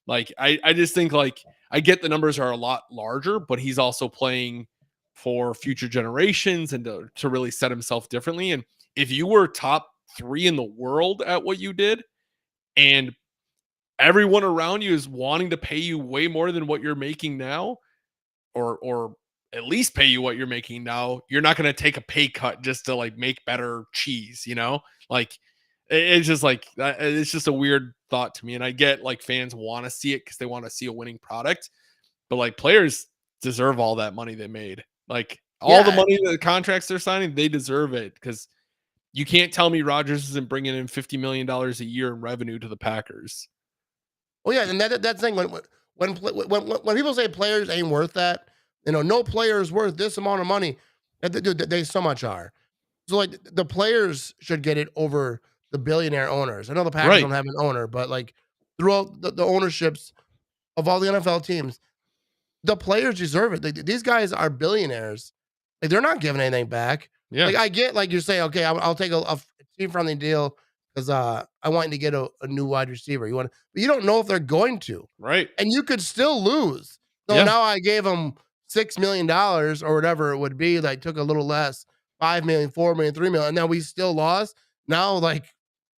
B: Like, I just think like I get the numbers are a lot larger, but he's also playing for future generations and to really set himself differently. And if you were top 3 in the world at what you did and everyone around you is wanting to pay you way more than what you're making now, or at least pay you what you're making now, you're not going to take a pay cut just to like make better cheese, like it's just like it's just a weird thought to me. And I get like fans want to see it because they want to see a winning product, but like players deserve all that money they made. Like all the money, the contracts they're signing, they deserve it because you can't tell me Rodgers isn't bringing in $50 million a year in revenue to the Packers.
A: Well, yeah, and that's thing when people say players ain't worth that, no player is worth this amount of money. They so much are. So like the players should get it over the billionaire owners. I know the Packers don't have an owner, but like throughout the ownerships of all the NFL teams, the players deserve it. These guys are billionaires. Like they're not giving anything back.
B: Yeah.
A: Like I get like you're saying, okay, I'll take a team friendly deal because I want to get a new wide receiver. But you don't know if they're going to.
B: Right.
A: And you could still lose. So now I gave them $6 million or whatever it would be. Like took a little less, 5 million, 4 million, 3 million. And now we still lost. Now, like,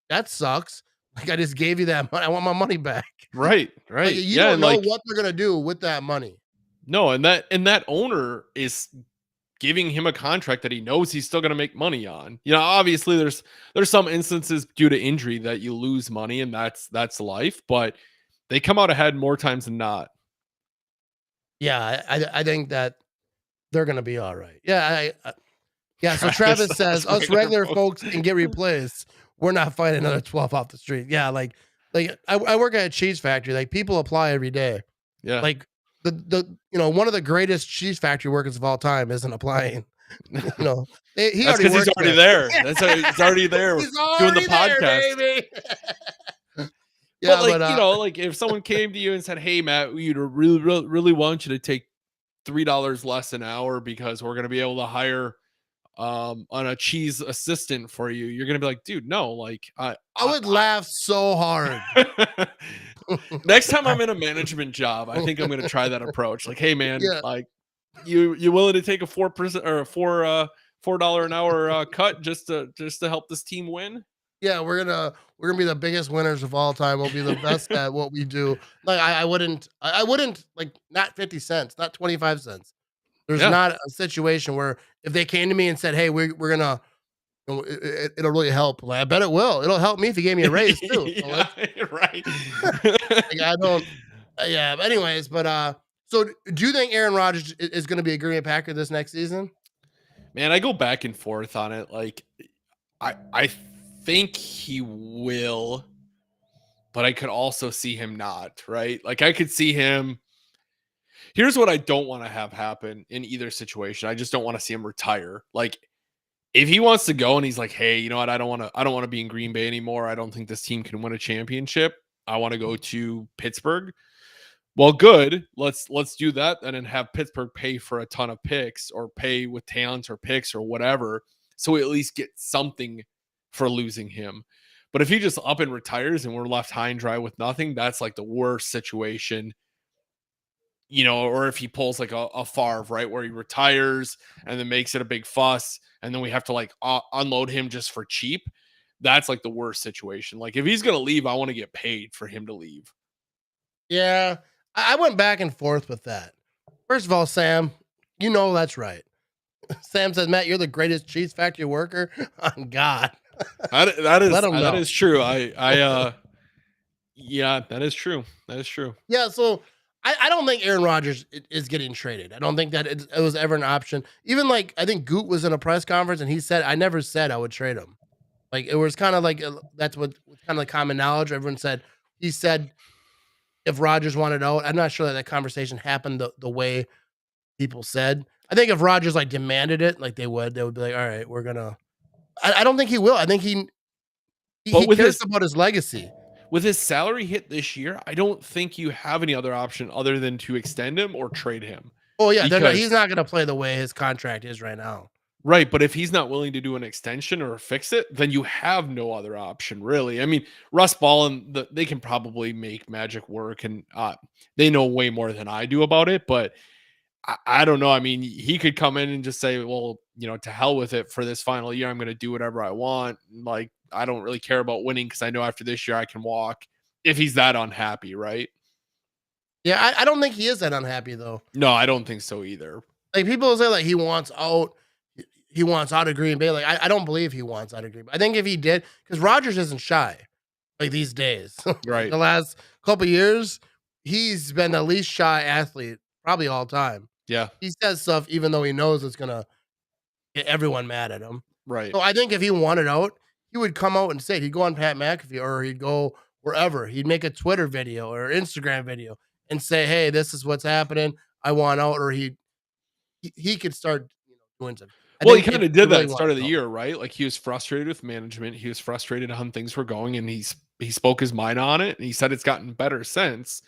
A: that sucks. Like I just gave you that money. I want my money back.
B: Right.
A: Like, you don't know what they're gonna do with that money.
B: No, and that owner is giving him a contract that he knows he's still going to make money on. Obviously there's some instances due to injury that you lose money and that's life, but they come out ahead more times than not.
A: Yeah, I think that they're going to be all right. Yeah, yeah. So Travis says us regular folks can get replaced. We're not fighting another 12 off the street. Yeah, like I work at a cheese factory. Like people apply every day.
B: Yeah,
A: like the one of the greatest cheese factory workers of all time isn't applying. He's
B: already there. That's it's already there.
A: He's already doing the podcast, baby.
B: Yeah, but like if someone came to you and said, "Hey, Matt, we really want you to take $3 less an hour because we're going to be able to hire on a cheese assistant for you," you're going to be like, "Dude, no!" Like I
A: would laugh so hard.
B: Next time I'm in a management job, I think I'm going to try that approach. Like, hey, man, like you willing to take a 4% or $4 an hour cut just to help this team win.
A: Yeah, we're gonna be the biggest winners of all time. We'll be the best at what we do. Like I wouldn't like not 50 cents, not 25 cents. There's
B: Yeah.
A: not a situation where if they came to me and said, "Hey, we're gonna it'll really help." Like, I bet it will. It'll help me if you gave me a raise too. So
B: Yeah, right.
A: like I don't yeah, but anyways, so do you think Aaron Rodgers is going to be a Green Bay Packer this next season?
B: Man, I go back and forth on it. Like, I think he will, but I could also see him not, right? Like, I could see him. Here's what I don't want to have happen in either situation. I just don't want to see him retire. Like, if he wants to go and he's like, "Hey, you know what? I don't want to be in Green Bay anymore. I don't think this team can win a championship. I want to go to Pittsburgh." Well, good. Let's do that and then have Pittsburgh pay for a ton of picks or pay with talents or picks or whatever, so we at least get something for losing him. But if he just up and retires and we're left high and dry with nothing, that's like the worst situation, or if he pulls like a Favre, right, where he retires and then makes it a big fuss, and then we have to like unload him just for cheap. That's like the worst situation. Like if he's gonna leave, I want to get paid for him to leave.
A: Yeah, I went back and forth with that. First of all, Sam, that's right. Sam says, Matt, you're the greatest cheese factory worker on God.
B: That is
A: Let him
B: that
A: know.
B: is true. Yeah, that is true. That is true.
A: Yeah, so I don't think Aaron Rodgers is getting traded. I don't think that it was ever an option. Even like I think Goot was in a press conference and he said, I never said I would trade him. Like it was kind of like that's what kind of like common knowledge. Everyone said he said if Rodgers wanted out. I'm not sure that conversation happened the way people said. I think if Rodgers like demanded it, like they would be like, all right, we're gonna. I don't think he will. I think
B: But
A: he cares about his legacy.
B: With his salary hit this year, I don't think you have any other option other than to extend him or trade him.
A: Oh yeah, he's
B: Because
A: not gonna play the way his contract is right now.
B: right, but if he's not willing to do an extension or fix it, then you have no other option, really. I mean, Russ Ball they can probably make magic work, and they know way more than I do about it. But I don't know. I mean, he could come in and just say, "Well, to hell with it for this final year. I'm going to do whatever I want. Like, I don't really care about winning because I know after this year I can walk." If he's that unhappy, right?
A: Yeah, I don't think he is that unhappy though.
B: No, I don't think so either.
A: Like people say, like he wants out. He wants out of Green Bay. Like I don't believe he wants out of Green Bay. I think if he did, because Rodgers isn't shy, like these days.
B: Right.
A: The last couple years, he's been the least shy athlete probably all time.
B: Yeah.
A: He says stuff even though he knows it's gonna get everyone mad at him.
B: Right.
A: So I think if he wanted out, he would come out and say it. He'd go on Pat McAfee or he'd go wherever. He'd make a Twitter video or Instagram video and say, "Hey, this is what's happening. I want out." Or he could start doing something.
B: Well, he kind of did that
A: really
B: at the start of the
A: out.
B: year, right? Like he was frustrated with management. He was frustrated on how things were going, and he spoke his mind on it. And he said it's gotten better since.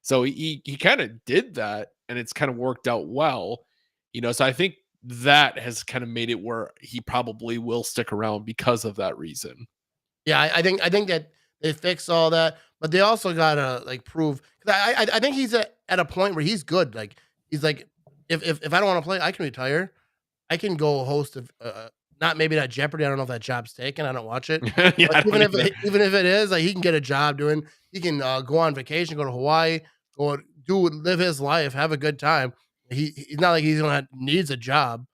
B: So he kind of did that, and it's kind of worked out well. So I think that has kind of made it where he probably will stick around because of that reason.
A: Yeah, I think that they fix all that, but they also gotta like prove. 'Cause I think he's at a point where he's good. Like he's like, if I don't want to play, I can retire. I can go host of not maybe not Jeopardy. I don't know if that job's taken. I don't watch it.
B: Yeah,
A: But even if it is, like he can get a job doing. He can go on vacation, go to Hawaii, live his life, have a good time. He's not like needs a job.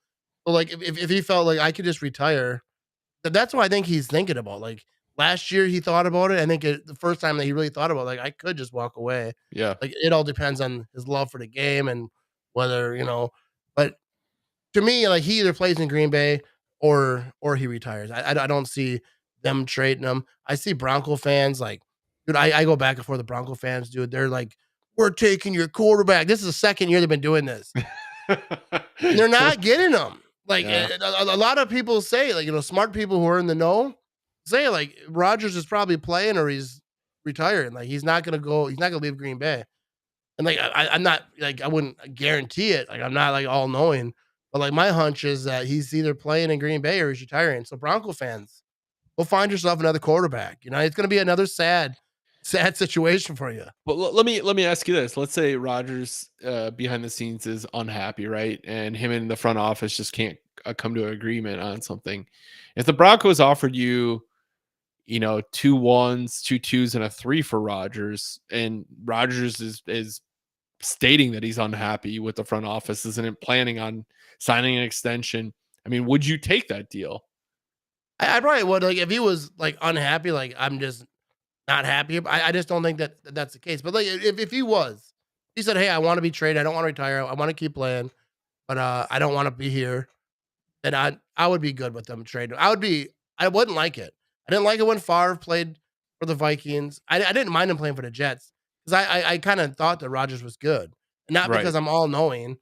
A: So like if he felt like I could just retire, that's what I think he's thinking about. Like last year he thought about it. I think the first time that he really thought about it, like I could just walk away.
B: Yeah.
A: Like it all depends on his love for the game and whether But to me, like he either plays in Green Bay or he retires. I don't see them trading him. I see Bronco fans like, dude. I go back and forth. The Bronco fans, dude. They're like, we're taking your quarterback. This is the second year they've been doing this. And they're not getting them. Like
B: Yeah.
A: a lot of people say, like smart people who are in the know say, like Rodgers is probably playing or he's retiring. Like he's not gonna go. He's not gonna leave Green Bay. And like I'm not like I wouldn't guarantee it. Like I'm not like all knowing, but like my hunch is that he's either playing in Green Bay or he's retiring. So Bronco fans, go find yourself another quarterback. It's gonna be another sad situation for you.
B: But let me ask you this. Let's say Rodgers behind the scenes is unhappy, right? And him in the front office just can't come to an agreement on something. If the Broncos offered you, 2 1s, 2 2s, and a 3 for Rodgers, and Rodgers is stating that he's unhappy with the front office, isn't planning on signing an extension. I mean, would you take that deal?
A: I probably would. Like if he was like unhappy, like I'm just not happy. I just don't think that's the case. But like if he said, "Hey, I want to be traded. I don't want to retire. I want to keep playing, but I don't want to be here." Then I would be good with them trading. I wouldn't like it. I didn't like it when Favre played for the Vikings. I didn't mind him playing for the Jets because I kind of thought that Rodgers was good, and not
B: Right.
A: because I'm all knowing.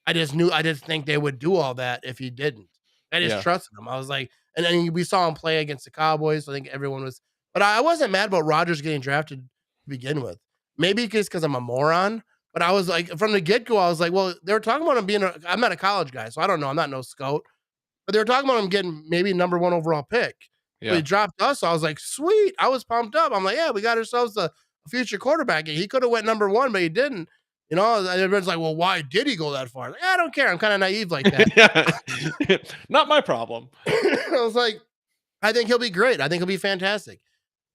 A: I just think they would do all that if he didn't. I just
B: Yeah.
A: trusted him. I was like, and then we saw him play against the Cowboys. So I think everyone was, but I wasn't mad about Rodgers getting drafted to begin with. Maybe just because I'm a moron. But I was like, from the get go, I was like, well, they were talking about him being. I'm not a college guy, so I don't know. I'm not no scout. But they were talking about him getting maybe number 1 overall pick. So
B: Yeah.
A: he dropped us. So I was like, sweet. I was pumped up. I'm like, yeah, we got ourselves a future quarterback. He could have went number 1, but he didn't. Everyone's like, well, why did he go that far? Like, I don't care. I'm kind of naive like that.
B: Yeah. Not my problem.
A: I was like, I think he'll be great. I think he'll be fantastic.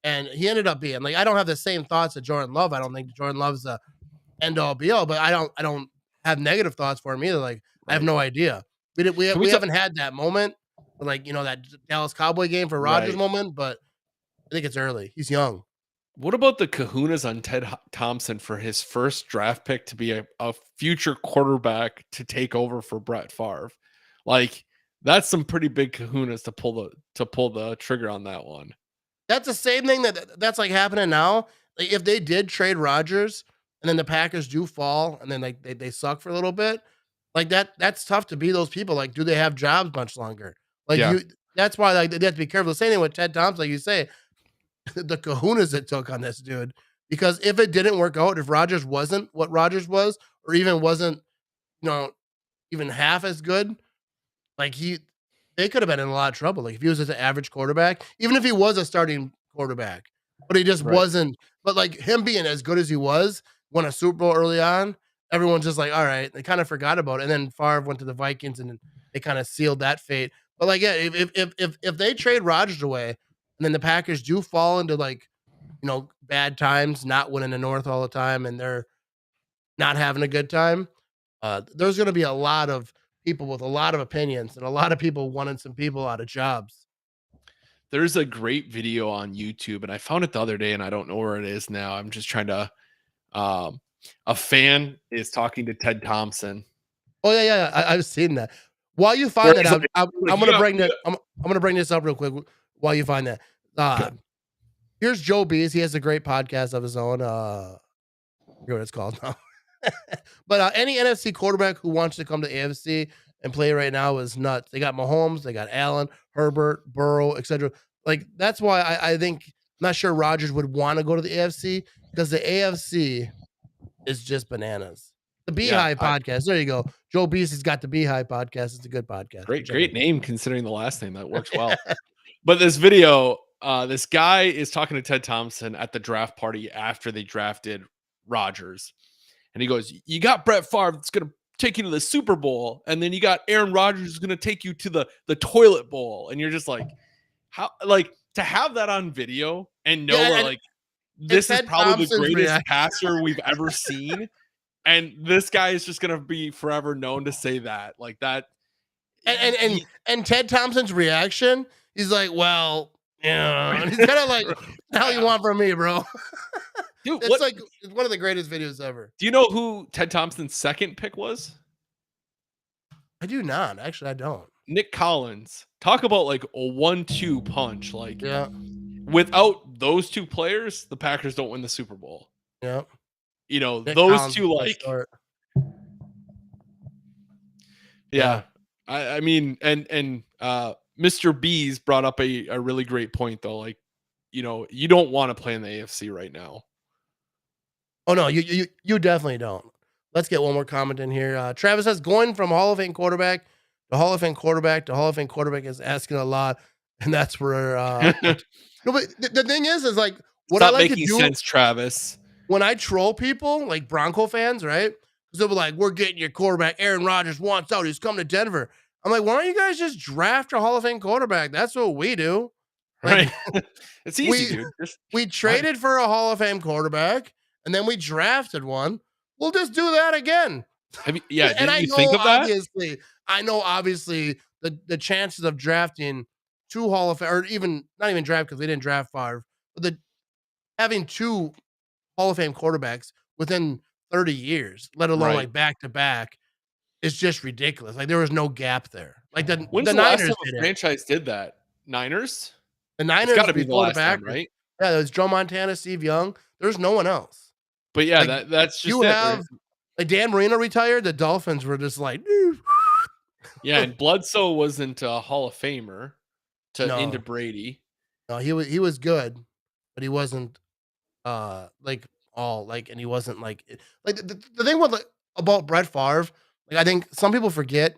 A: And he ended up being like, I don't have the same thoughts of Jordan Love. I don't think Jordan Love's the end all be all, but I don't have negative thoughts for him either. Like, I have
B: Right.
A: no idea. We haven't had that moment, like, that Dallas Cowboy game for Rodgers
B: Right.
A: moment, but I think it's early. He's young.
B: What about the kahunas on Ted Thompson for his first draft pick to be a future quarterback to take over for Brett Favre? Like, that's some pretty big kahunas to pull the trigger on that one.
A: That's the same thing that's like happening now. Like if they did trade Rodgers and then the Packers do fall and then like they suck for a little bit, like that's tough to be those people. Like, do they have jobs much longer? Like
B: Yeah.
A: that's why like they have to be careful. The same thing with Ted Thompson, like you say, the kahunas it took on this dude. Because if it didn't work out, if Rodgers wasn't what Rodgers was, or even wasn't, even half as good, like they could have been in a lot of trouble. Like if he was just an average quarterback, even if he was a starting quarterback, but he just
B: Right.
A: wasn't. But like him being as good as he was, won a Super Bowl early on, everyone's just like, all right, they kind of forgot about it. And then Favre went to the Vikings, and then they kind of sealed that fate. But like, yeah, if they trade Rodgers away, and then the Packers do fall into like, bad times, not winning the North all the time, and they're not having a good time, there's going to be a lot of people with a lot of opinions and a lot of people wanting some people out of jobs.
B: There's a great video on YouTube, and I found it the other day, and I don't know where it is now. I'm just trying to. A fan is talking to Ted Thompson.
A: Oh yeah. I've seen that. While you find that, I'm gonna bring that. I'm gonna bring this up real quick. While you find that, here's Joe Bees. He has a great podcast of his own. I forget what it's called now. But any NFC quarterback who wants to come to AFC and play right now is nuts. They got Mahomes, they got Allen, Herbert, Burrow, etc. Like that's why I think I'm not sure Rodgers would want to go to the AFC because the AFC is just bananas. The Beehive podcast. There you go. Joe Beast has got the Beehive podcast. It's a good podcast.
B: Great name considering the last name. That works well. But this video, this guy is talking to Ted Thompson at the draft party after they drafted Rodgers. And he goes, you got Brett Favre that's going to take you to the Super Bowl. And then you got Aaron Rodgers who's going to take you to the toilet bowl. And you're just like, how, like to have that on video and know like this is probably the greatest passer we've ever seen. And this guy is just going to be forever known to say that like that.
A: And Ted Thompson's reaction, he's like, well, and he's kind of like, what the hell you want from me, bro?
B: Dude,
A: it's one of the greatest videos ever.
B: Do you know who Ted Thompson's second pick was?
A: I do not. Actually, I don't.
B: Nick Collins. Talk about like a 1-2 punch. Like,
A: yeah.
B: Without those two players, the Packers don't win the Super Bowl.
A: Yeah.
B: You know,
A: Nick
B: those
A: Collins
B: two, like, yeah. I mean, and Mr. B's brought up a really great point though. Like, you know, you don't want to play in the AFC right now.
A: Oh no, you definitely don't. Let's get one more comment in here. Travis says going from Hall of Fame quarterback to Hall of Fame quarterback to Hall of Fame quarterback is asking a lot, and that's where. No, but the thing is like what
B: Stop
A: I like
B: making
A: to do,
B: sense, Travis.
A: When I troll people like Bronco fans, right? Because they'll be like, "We're getting your quarterback. Aaron Rodgers wants out. He's coming to Denver." I'm like, why don't you guys just draft a Hall of Fame quarterback? That's what we do. Like
B: Right. It's easy,
A: we
B: dude. Just
A: we
B: hire.
A: traded for a Hall of Fame quarterback and then we drafted one. We'll just do that again.
B: Have you, yeah,
A: And
B: didn't you think of that?
A: I know obviously the chances of drafting two Hall of Fame, or even not even draft because they didn't draft Favre, but the having two Hall of Fame quarterbacks within 30 years, let alone
B: Right.
A: like back to back, is just ridiculous. Like there was no gap there. Like
B: When's
A: the
B: the last
A: Niners
B: time
A: did
B: a
A: it.
B: franchise did that? Niners?
A: The
B: It's
A: Niners
B: gotta be the
A: before the
B: last time,
A: Packers.
B: right?
A: Yeah, it was Joe Montana, Steve Young. There's no one else.
B: But yeah,
A: Like
B: that's just
A: you
B: it.
A: have like Dan Marino retired. The Dolphins were just like,
B: Yeah, and Bledsoe wasn't a Hall of Famer into
A: no,
B: Brady.
A: no, he was good, but he wasn't like all like, and he wasn't like the thing with about Brett Favre. Like I think some people forget,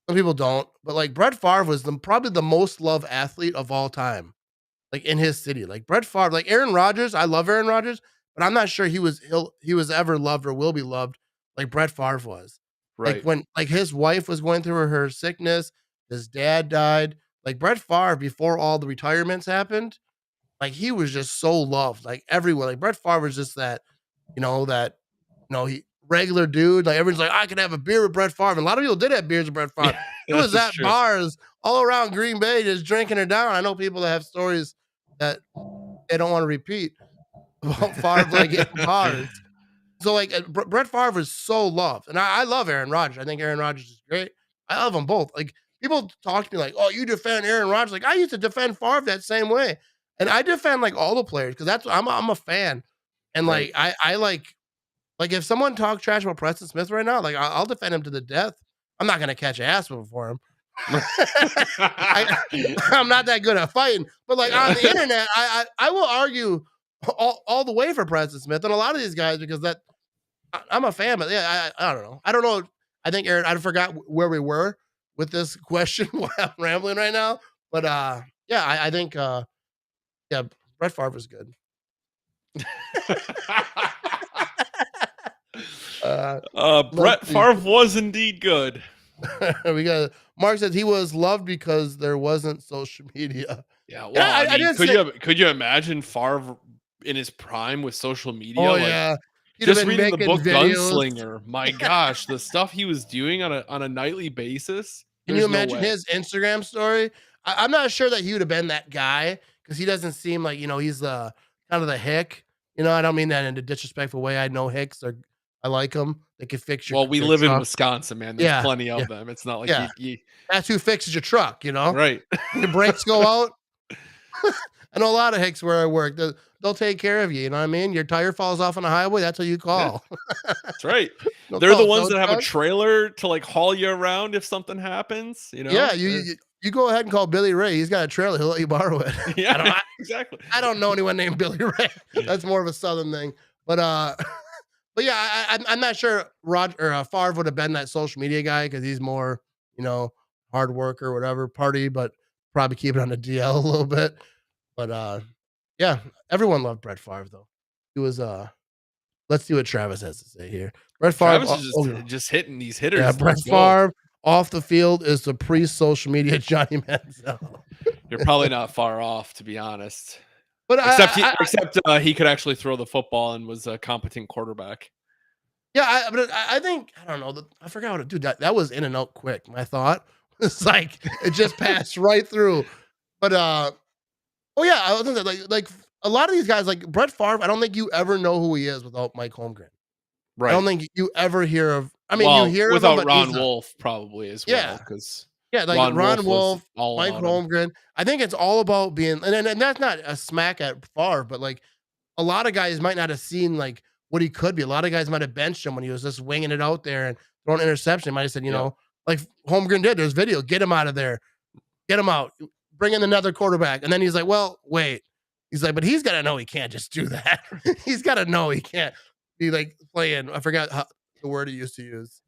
A: some people don't, but like Brett Favre was probably the most loved athlete of all time. Like in his city, like Brett Favre, like Aaron Rodgers. I love Aaron Rodgers, but I'm not sure he was ever loved or will be loved like Brett Favre was. Like
B: Right.
A: when like his wife was going through her sickness, his dad died. Like Brett Favre, before all the retirements happened, like he was just so loved, like everywhere. Like Brett Favre was just he regular dude. Like everyone's like, I could have a beer with Brett Favre. And a lot of people did have beers with Brett Favre. He
B: That
A: was
B: is
A: at
B: true.
A: bars all around Green Bay just drinking it down. I know people that have stories that they don't want to repeat about Favre like in bars. So like Brett Favre is so loved, and I love Aaron Rodgers. I think Aaron Rodgers is great. I love them both. Like people talk to me like, "Oh, you defend Aaron Rodgers?" Like I used to defend Favre that same way, and I defend like all the players because I'm a fan, and
B: Right.
A: like I like if someone talks trash about Preston Smith right now, like I'll defend him to the death. I'm not gonna catch an ass for him. I'm not that good at fighting, but like on the internet, I will argue all the way for Preston Smith and a lot of these guys because I'm a fan, but yeah, I don't know. I don't know. I think Aaron, I forgot where we were with this question while I'm rambling right now. But yeah, I think yeah, Brett Favre is good. Let's
B: Brett
A: see.
B: Favre was indeed good.
A: We got Mark says he was loved because there wasn't social media.
B: Yeah,
A: Yeah,
B: well, I
A: I
B: mean,
A: didn't say.
B: could you imagine Favre in his prime with social media?
A: Oh
B: Like
A: yeah, he'd have
B: just
A: been
B: reading the
A: making
B: book
A: videos.
B: Gunslinger. My gosh, the stuff he was doing on a nightly basis.
A: Can you
B: There's no
A: imagine
B: way.
A: his Instagram story? I'm not sure that he would have been that guy because he doesn't seem like he's the kind of the hick. I don't mean that in a disrespectful way. I know hicks are. I like them. They can fix
B: Well, we
A: your
B: live in
A: truck.
B: Wisconsin, man. There's
A: Yeah,
B: plenty
A: yeah,
B: of them. It's not like
A: yeah.
B: you
A: That's who fixes your truck.
B: right.
A: Your brakes go out. I know a lot of hicks where I work. They'll take care of you. You know what I mean? Your tire falls off on the highway. That's who you
B: Yeah,
A: call.
B: that's right.
A: They'll
B: They're
A: call
B: the
A: a
B: ones
A: tow
B: that have a
A: truck.
B: trailer to like haul you around if something happens,
A: Yeah, you go ahead and call Billy Ray. He's got a trailer. He'll let you borrow it.
B: Yeah, exactly.
A: I don't know anyone named Billy Ray. That's more of a Southern thing. But but yeah, I'm not sure Favre would have been that social media guy because he's more, hard work or whatever, party, but probably keep it on the DL a little bit. But yeah, everyone loved Brett Favre though. He was let's see what Travis has to say here. Brett Favre.
B: Travis is just hitting these hitters.
A: Yeah, Brett
B: Let's go.
A: Favre off the field is the pre-social media Johnny Manziel.
B: You're probably not far off, to be honest.
A: But
B: Except he could actually throw the football and was a competent quarterback.
A: yeah, but I think I don't know. I forgot what to do. That was in and out quick. My thought it's like it just passed right through. But oh yeah, I was gonna say, like a lot of these guys, like Brett Favre. I don't think you ever know who he is without Mike Holmgren.
B: Right.
A: I don't think you ever hear of. I mean, you hear
B: without
A: of him, but
B: Ron Wolf probably as well, because
A: like Ron Wolf,
B: all
A: Mike
B: about him.
A: Holmgren. I think it's all about being, and that's not a smack at Favre, but like a lot of guys might not have seen like what he could be. A lot of guys might have benched him when he was just winging it out there and throwing interception. Might have said, like Holmgren did. There's video. Get him out of there. Get him out. Bring in another quarterback. And then he's like, well, wait. He's like, but he's got to know he can't just do that. He's got to know he can't be like playing. I forgot the word he used to use.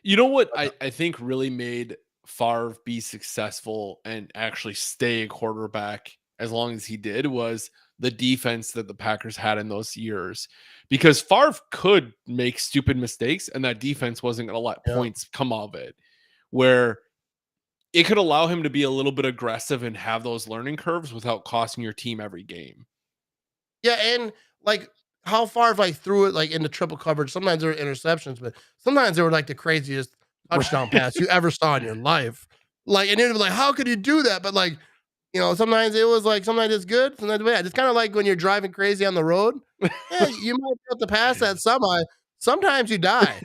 B: You know what I think really made Favre be successful and actually stay a quarterback as long as he did was the defense that the Packers had in those years. Because Favre could make stupid mistakes and that defense wasn't going to let points come of it. Where it could allow him to be a little bit aggressive and have those learning curves without costing your team every game.
A: Yeah, and like how far if I threw it like into triple coverage, sometimes there were interceptions, but sometimes they were like the craziest touchdown pass you ever saw in your life. Like, and you'd be like, how could you do that? But like, sometimes it was like sometimes it's good, sometimes bad. It's kind of like when you're driving crazy on the road. Yeah, you might be able to pass that semi. Sometimes you die.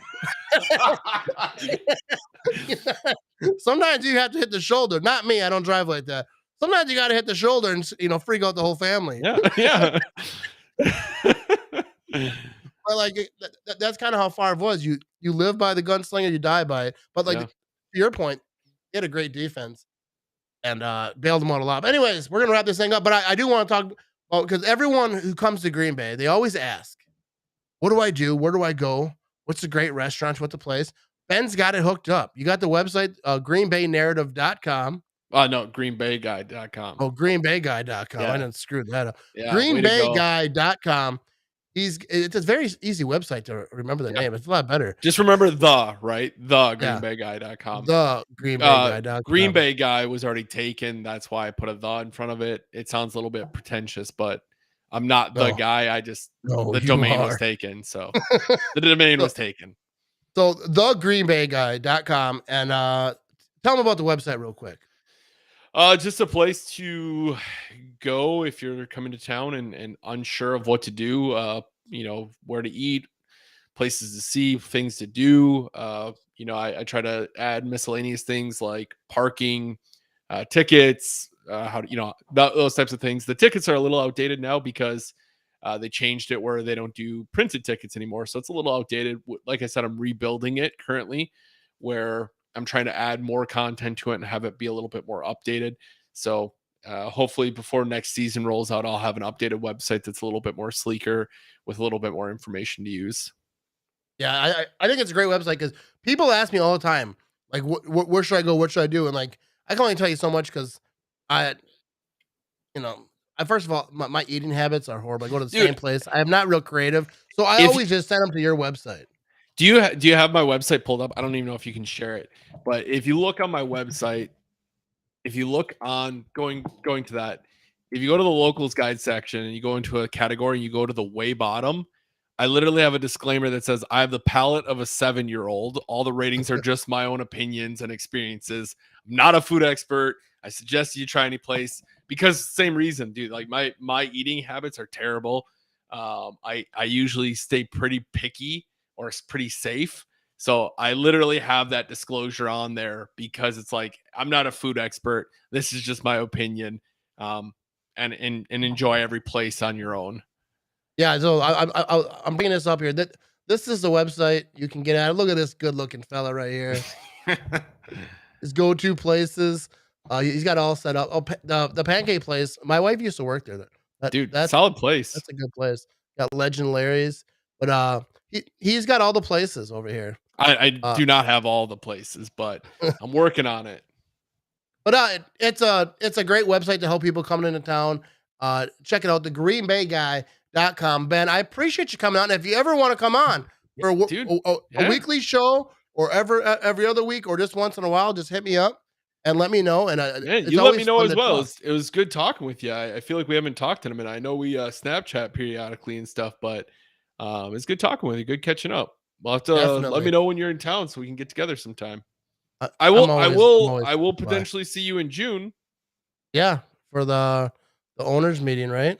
A: Sometimes you have to hit the shoulder. Not me. I don't drive like that. Sometimes you got to hit the shoulder and freak out the whole family.
B: Yeah, yeah.
A: But like that's kind of how Favre was. You live by the gunslinger, you die by it. But like
B: Yeah.
A: to your point, he had a great defense and bailed them out a lot. But anyways, we're gonna wrap this thing up. But I do want to talk about because everyone who comes to Green Bay, they always ask, "What do I do? Where do I go? What's a great restaurant? What's the place?" Ben's got it hooked up. You got the website, greenbaynarrative.com.
B: No, greenbayguy.com.
A: Oh, greenbayguy.com.
B: Yeah.
A: I didn't screw that up.
B: Yeah, way to go.
A: Greenbayguy.com. It's a very easy website to remember the name. It's a lot better.
B: Just remember the
A: Yeah.
B: greenbayguy.com.
A: The greenbayguy.com.
B: Green Bay Guy was already taken. That's why I put a the in front of it. It sounds a little bit pretentious, but I'm not the
A: No.
B: guy. I just
A: No,
B: the
A: you
B: domain was
A: are.
B: taken. So the domain was taken.
A: So thegreenbayguy.com and tell them about the website real quick.
B: Just a place to go if you're coming to town and unsure of what to do, where to eat, places to see, things to do. I try to add miscellaneous things like parking, tickets, those types of things. The tickets are a little outdated now because they changed it where they don't do printed tickets anymore. So it's a little outdated. Like I said, I'm rebuilding it currently where I'm trying to add more content to it and have it be a little bit more updated. So hopefully before next season rolls out, I'll have an updated website that's a little bit more sleeker with a little bit more information to use.
A: Yeah, I think it's a great website because people ask me all the time, like, where should I go? What should I do? And like, I can only tell you so much because I, first of all, my eating habits are horrible. I go to the same place. I am not real creative, so I always just send them to your website.
B: Do you have my website pulled up? I don't even know if you can share it, but if you look on my website, if you look on going to that, if you go to the locals guide section and you go into a category and you go to the way bottom, I literally have a disclaimer that says I have the palate of a 7-year-old. All the ratings are just my own opinions and experiences. I'm not a food expert. I suggest you try any place because same reason, dude. Like my eating habits are terrible. I usually stay pretty picky or pretty safe. So I literally have that disclosure on there because it's like I'm not a food expert. This is just my opinion. And enjoy every place on your own.
A: Yeah, so I'm bringing this up here. This is the website you can get at. Look at this good-looking fella right here. His go-to places. He's got it all set up. Oh, the pancake place. My wife used to work there.
B: That's solid place.
A: That's a good place. Got Legend Larry's, but he's got all the places over here.
B: I do not have all the places, but I'm working on it.
A: But it's a great website to help people coming into town. Check it out, the greenbayguy.com. Ben, I appreciate you coming on. If you ever want to come on for a weekly show or every other week or just once in a while, just hit me up and let me know. And
B: you let me know as well. It was good talking with you. I feel like we haven't talked in a minute. I know we Snapchat periodically and stuff, but it's good talking with you. Good catching up. We'll have to let me know when you're in town so we can get together sometime. I will potentially see you in June.
A: Yeah, for the owners meeting, right?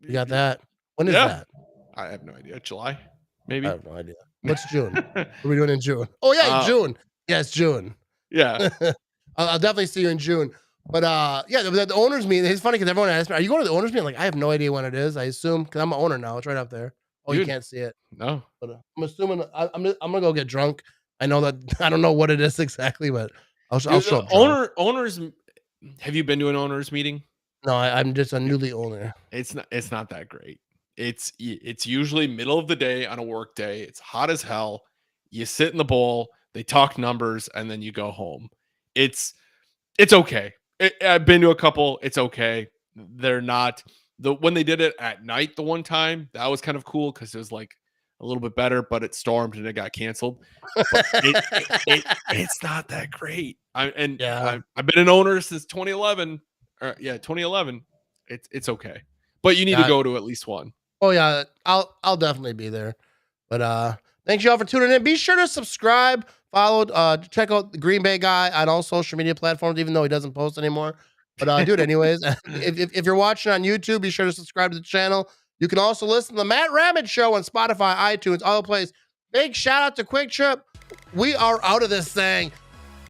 A: You got that. When is that?
B: I have no idea. July, maybe.
A: I have no idea. What's June? What are we doing in June? Oh yeah, June. Yes, June.
B: Yeah.
A: I'll definitely see you in June. But yeah, the owners meeting. It's funny because everyone asks me, "Are you going to the owners meeting?" Like, I have no idea when it is. I assume because I'm an owner now. It's right up there. Oh, you can't see it.
B: No.
A: But I'm assuming I'm gonna go get drunk. I know that I don't know what it is exactly, but I'll show up.
B: Owners. Have you been to an owners meeting?
A: No, I'm just a newly owner.
B: It's not that great. It's usually middle of the day on a work day. It's hot as hell. You sit in the bowl. They talk numbers, and then you go home. It's okay. I've been to a couple. It's okay. They're not when they did it at night the one time. That was kind of cool because it was like a little bit better, but it stormed and it got canceled. But it's not that great. I've been an owner since 2011. 2011. It's okay, but you need to go to at least one.
A: Oh yeah, I'll definitely be there. But thanks y'all for tuning in. Be sure to subscribe, follow, check out the Green Bay guy on all social media platforms, even though he doesn't post anymore. But do it anyways. if you're watching on YouTube, be sure to subscribe to the channel. You can also listen to the Matt Ramage Show on Spotify, iTunes, all the places. Big shout out to Quick Trip. We are out of this thing.